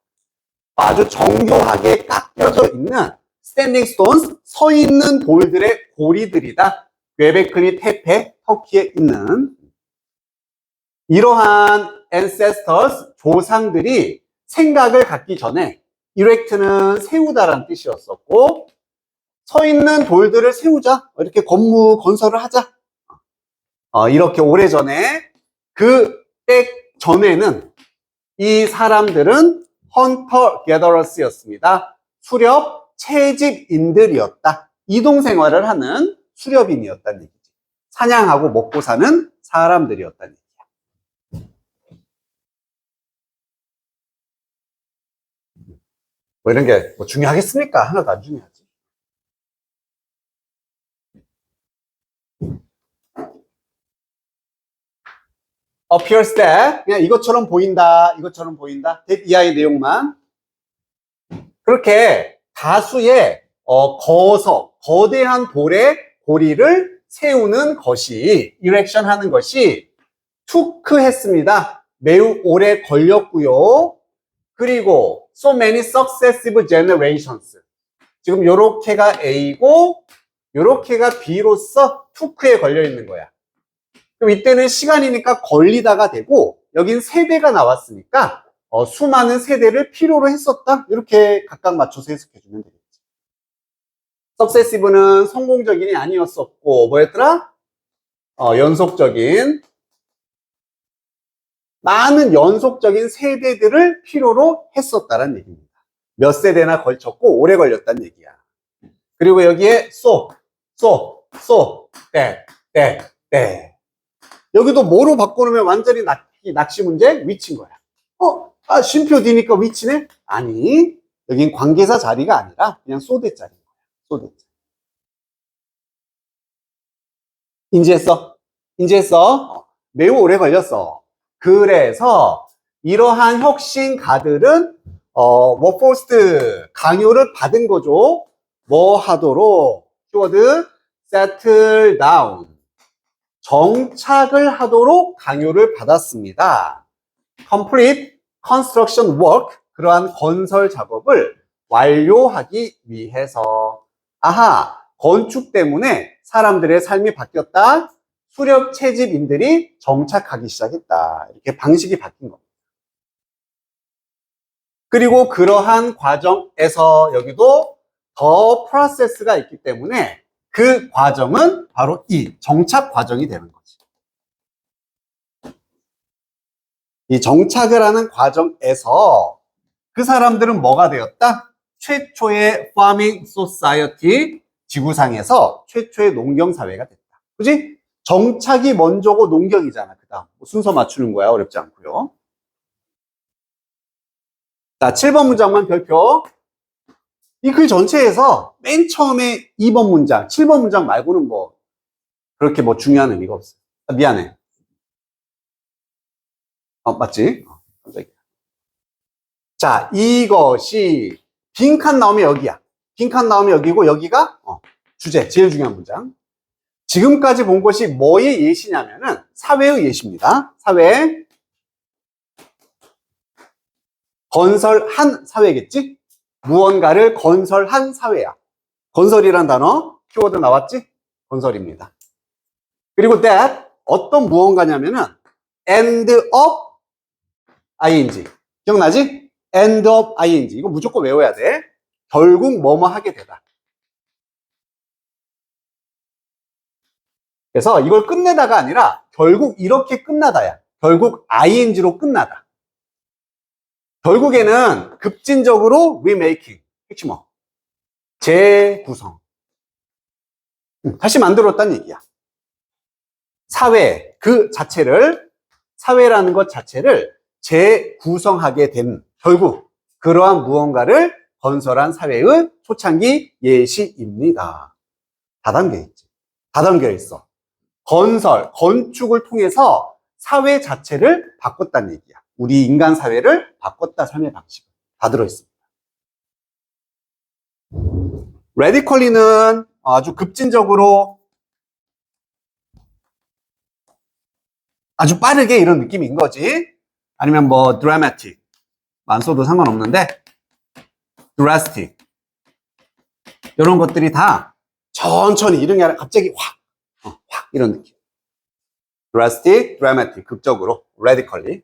아주 정교하게 깎여져 있는 스탠딩 스톤스, 서 있는 돌들의 고리들이다. 괭베클리 테페, 터키에 있는 이러한 ancestors, 조상들이 생각을 갖기 전에 erect는 세우다라는 뜻이었었고, 서 있는 돌들을 세우자, 이렇게 건설을 하자. 이렇게 오래전에 그때 전에는 이 사람들은 헌터 게더러스였습니다. 수렵 채집인들이었다. 이동 생활을 하는 수렵인이었다는 얘기지. 사냥하고 먹고 사는 사람들이었다는 얘기야. 뭐 이런 게 뭐 중요하겠습니까? 하나도 안 중요하지. appears that 그냥 이것처럼 보인다, 이것처럼 보인다. that 이하의 내용만. 그렇게 다수의 거대한 돌의 고리를 세우는 것이 erection 하는 것이 took 했습니다. 매우 오래 걸렸고요. 그리고 so many successive generations. 지금 요렇게가 A고 요렇게가 B로서 took에 걸려 있는 거야. 그럼 이때는 시간이니까 걸리다가 되고 여긴 세대가 나왔으니까 수많은 세대를 필요로 했었다. 이렇게 각각 맞춰서 해석해주면 되겠지. successive는 성공적인이 아니었었고 뭐였더라? 연속적인 많은 연속적인 세대들을 필요로 했었다는 얘기입니다. 몇 세대나 걸쳤고 오래 걸렸다는 얘기야. 그리고 여기에 때. 여기도 뭐로 바꿔놓으면 완전히 낚시 문제? 위치인 거야. 쉼표 D니까 위치네? 아니, 여긴 관계사 자리가 아니라 그냥 소대 자리인 거야. 소대 자리. 인지했어? 매우 오래 걸렸어. 그래서 이러한 혁신가들은 워포스트 강요를 받은 거죠. 뭐 하도록? 키워드 settle down. 정착을 하도록 강요를 받았습니다. complete construction work. 그러한 건설 작업을 완료하기 위해서. 건축 때문에 사람들의 삶이 바뀌었다. 수렵 채집인들이 정착하기 시작했다. 이렇게 방식이 바뀐 겁니다. 그리고 그러한 과정에서 여기도 더 프로세스가 있기 때문에 그 과정은 바로 이 정착 과정이 되는 거지. 이 정착을 하는 과정에서 그 사람들은 뭐가 되었다? 최초의 farming society, 지구상에서 최초의 농경 사회가 됐다. 그지? 정착이 먼저고 농경이잖아. 그 다음 순서 맞추는 거야. 어렵지 않고요. 자, 7번 문장만 별표. 이 글 전체에서 맨 처음에 2번 문장, 7번 문장 말고는 뭐 그렇게 뭐 중요한 의미가 없어요. 아, 미안해. 맞지? 깜짝이야. 자, 이것이 빈칸 나오면 여기야. 빈칸 나오면 여기고 여기가 주제, 제일 중요한 문장. 지금까지 본 것이 뭐의 예시냐면은 사회의 예시입니다. 사회. 건설한 사회겠지? 무언가를 건설한 사회야. 건설이란 단어, 키워드 나왔지? 건설입니다. 그리고 that, 어떤 무언가냐면은 end of ing. 기억나지? end of ing. 이거 무조건 외워야 돼. 결국 뭐뭐 하게 되다. 그래서 이걸 끝내다가 아니라 결국 이렇게 끝나다야. 결국 ing로 끝나다. 결국에는 급진적으로 remaking. 핵심어. 재구성. 다시 만들었다는 얘기야. 사회, 그 자체를, 사회라는 것 자체를 재구성하게 된, 결국 그러한 무언가를 건설한 사회의 초창기 예시입니다. 다 담겨 있지. 다 담겨 있어. 건설, 건축을 통해서 사회 자체를 바꿨다는 얘기야. 우리 인간 사회를 바꿨다, 삶의 방식을. 다 들어있습니다. radically는 아주 급진적으로 아주 빠르게 이런 느낌인 거지. 아니면 뭐 dramatic 안 써도 상관없는데 drastic 이런 것들이 다 천천히 이런 게 아니라 갑자기 확 이런 느낌. drastic, dramatic 극적으로 radically.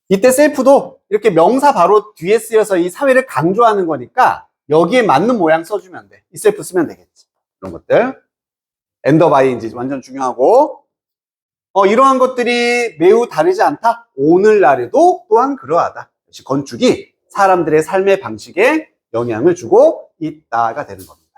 이때 셀프도 이렇게 명사 바로 뒤에 쓰여서 이 사회를 강조하는 거니까 여기에 맞는 모양 써주면 돼. 이 셀프 쓰면 되겠지. 이런 것들. end of ing 완전 중요하고 이러한 것들이 매우 다르지 않다? 오늘날에도 또한 그러하다. 역시 건축이 사람들의 삶의 방식에 영향을 주고 있다가 되는 겁니다.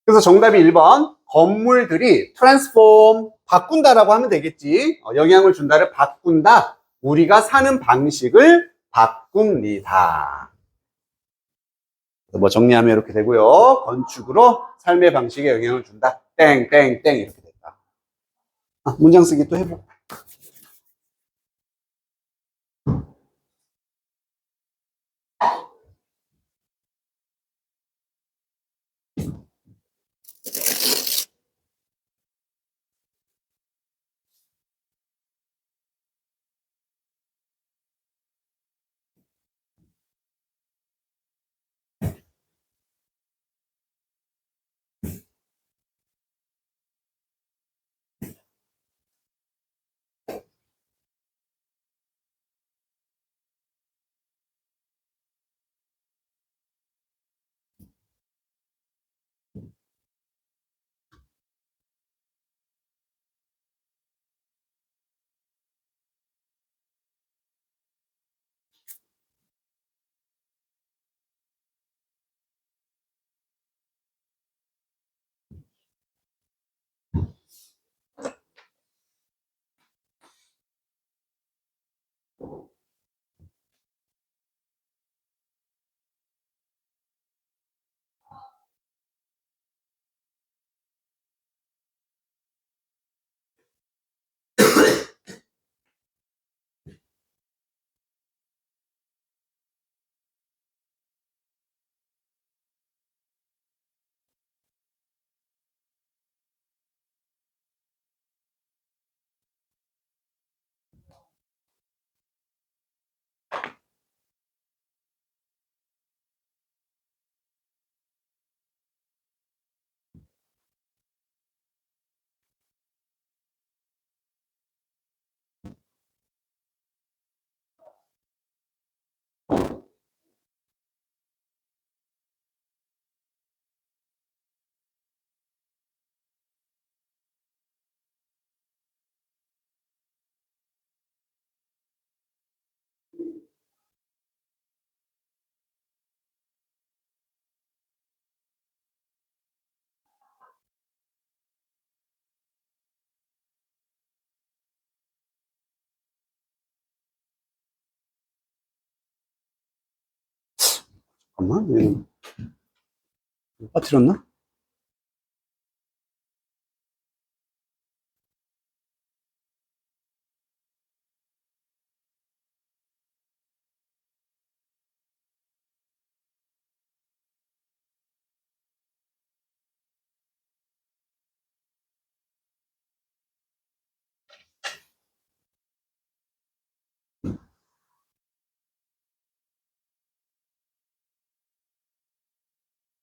그래서 정답이 1번. 건물들이 transform, 바꾼다라고 하면 되겠지. 영향을 준다를 바꾼다. 우리가 사는 방식을 바꿉니다. 뭐 정리하면 이렇게 되고요. 건축으로 삶의 방식에 영향을 준다. 땡땡땡 이렇게 됐다. 문장 쓰기 또 해보고. 잠깐만, 얘는 빠뜨렸나?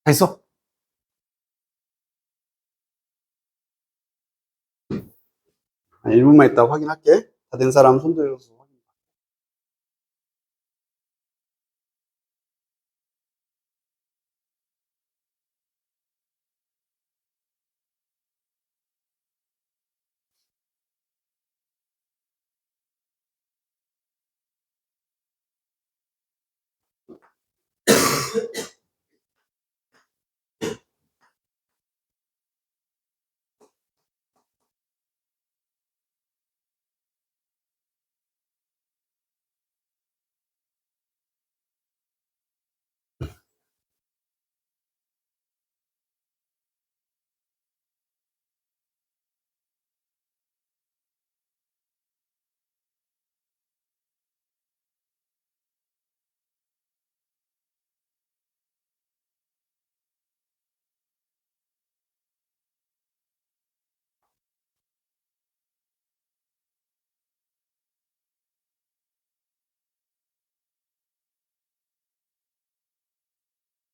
다 있어? 1분만 있다가 확인할게. 다 된 사람 손 들어서 확인.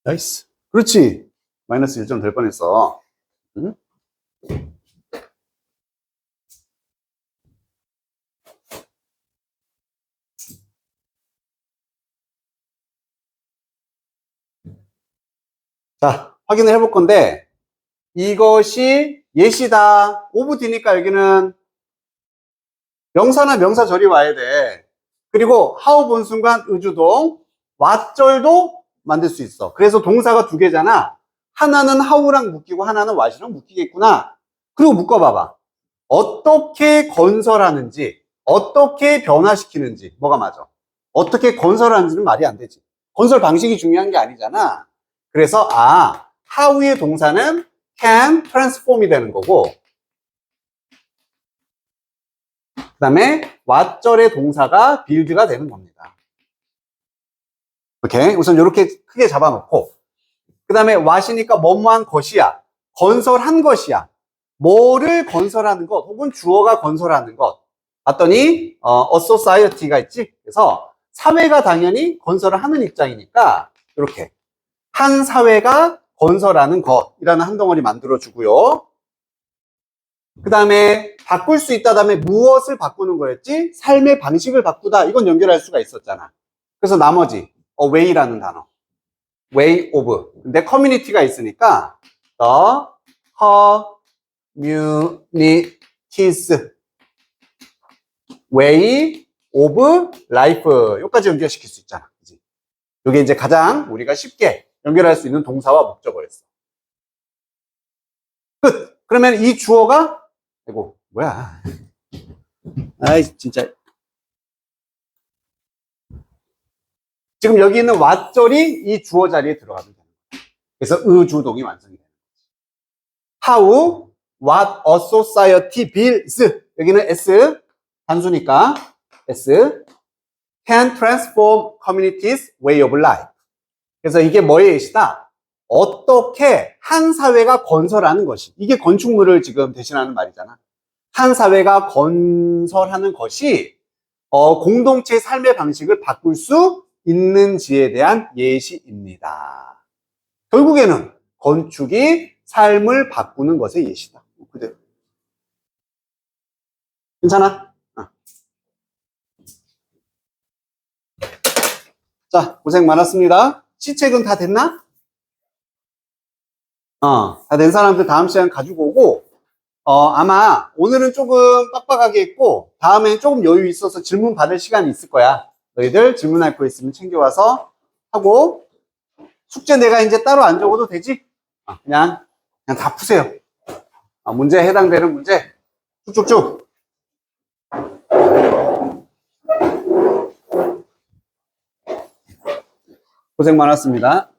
나이스. 그렇지. 마이너스 1점 될 뻔했어. 응? 자, 확인을 해볼 건데, 이것이 예시다. 오브 D니까 여기는 명사나 명사절이 와야 돼. 그리고 how 본 순간 의주동, what절도 만들 수 있어. 그래서 동사가 두 개잖아. 하나는 how랑 묶이고 하나는 what이랑 묶이겠구나. 그리고 묶어봐봐. 어떻게 건설하는지, 어떻게 변화시키는지, 뭐가 맞아? 어떻게 건설하는지는 말이 안 되지. 건설 방식이 중요한 게 아니잖아. 그래서, how의 동사는 can transform이 되는 거고, 그 다음에 what절의 동사가 build가 되는 겁니다. 오케이? 우선 이렇게 크게 잡아놓고, 그 다음에 what이니까 뭐뭐한 것이야. 건설한 것이야. 뭐를 건설하는 것, 혹은 주어가 건설하는 것. 봤더니, a society가 있지? 그래서 사회가 당연히 건설을 하는 입장이니까, 이렇게. 한 사회가 건설하는 것이라는 한 덩어리 만들어주고요. 그 다음에 바꿀 수 있다 다음에 무엇을 바꾸는 거였지? 삶의 방식을 바꾸다. 이건 연결할 수가 있었잖아. 그래서 나머지 way라는 단어. way of. 근데 community가 있으니까 the communities way of life. 여기까지 연결시킬 수 있잖아. 그치? 이게 이제 가장 우리가 쉽게 연결할 수 있는 동사와 목적어였어. 끝. 그러면 이 주어가 아이고 뭐야? 아이 진짜. 지금 여기 있는 what절이 이 주어 자리에 들어가면 되는 거예요. 그래서 의주동이 완성이 되는 거죠. How, what a society builds. 여기는 S, 단수니까 S, can transform communities' way of life. 그래서 이게 뭐의 예시다? 어떻게 한 사회가 건설하는 것이. 이게 건축물을 지금 대신하는 말이잖아. 한 사회가 건설하는 것이 공동체의 삶의 방식을 바꿀 수 있는지에 대한 예시입니다. 결국에는 건축이 삶을 바꾸는 것의 예시다. 그대로. 괜찮아? 자, 고생 많았습니다. 시책은 다 됐나? 다 된 사람들 다음 시간 가지고 오고, 아마 오늘은 조금 빡빡하게 했고, 다음엔 조금 여유 있어서 질문 받을 시간이 있을 거야. 너희들 질문할 거 있으면 챙겨와서 하고, 숙제 내가 이제 따로 안 적어도 되지? 그냥 다 푸세요. 문제에 해당되는 문제 쭉쭉쭉. 고생 많았습니다.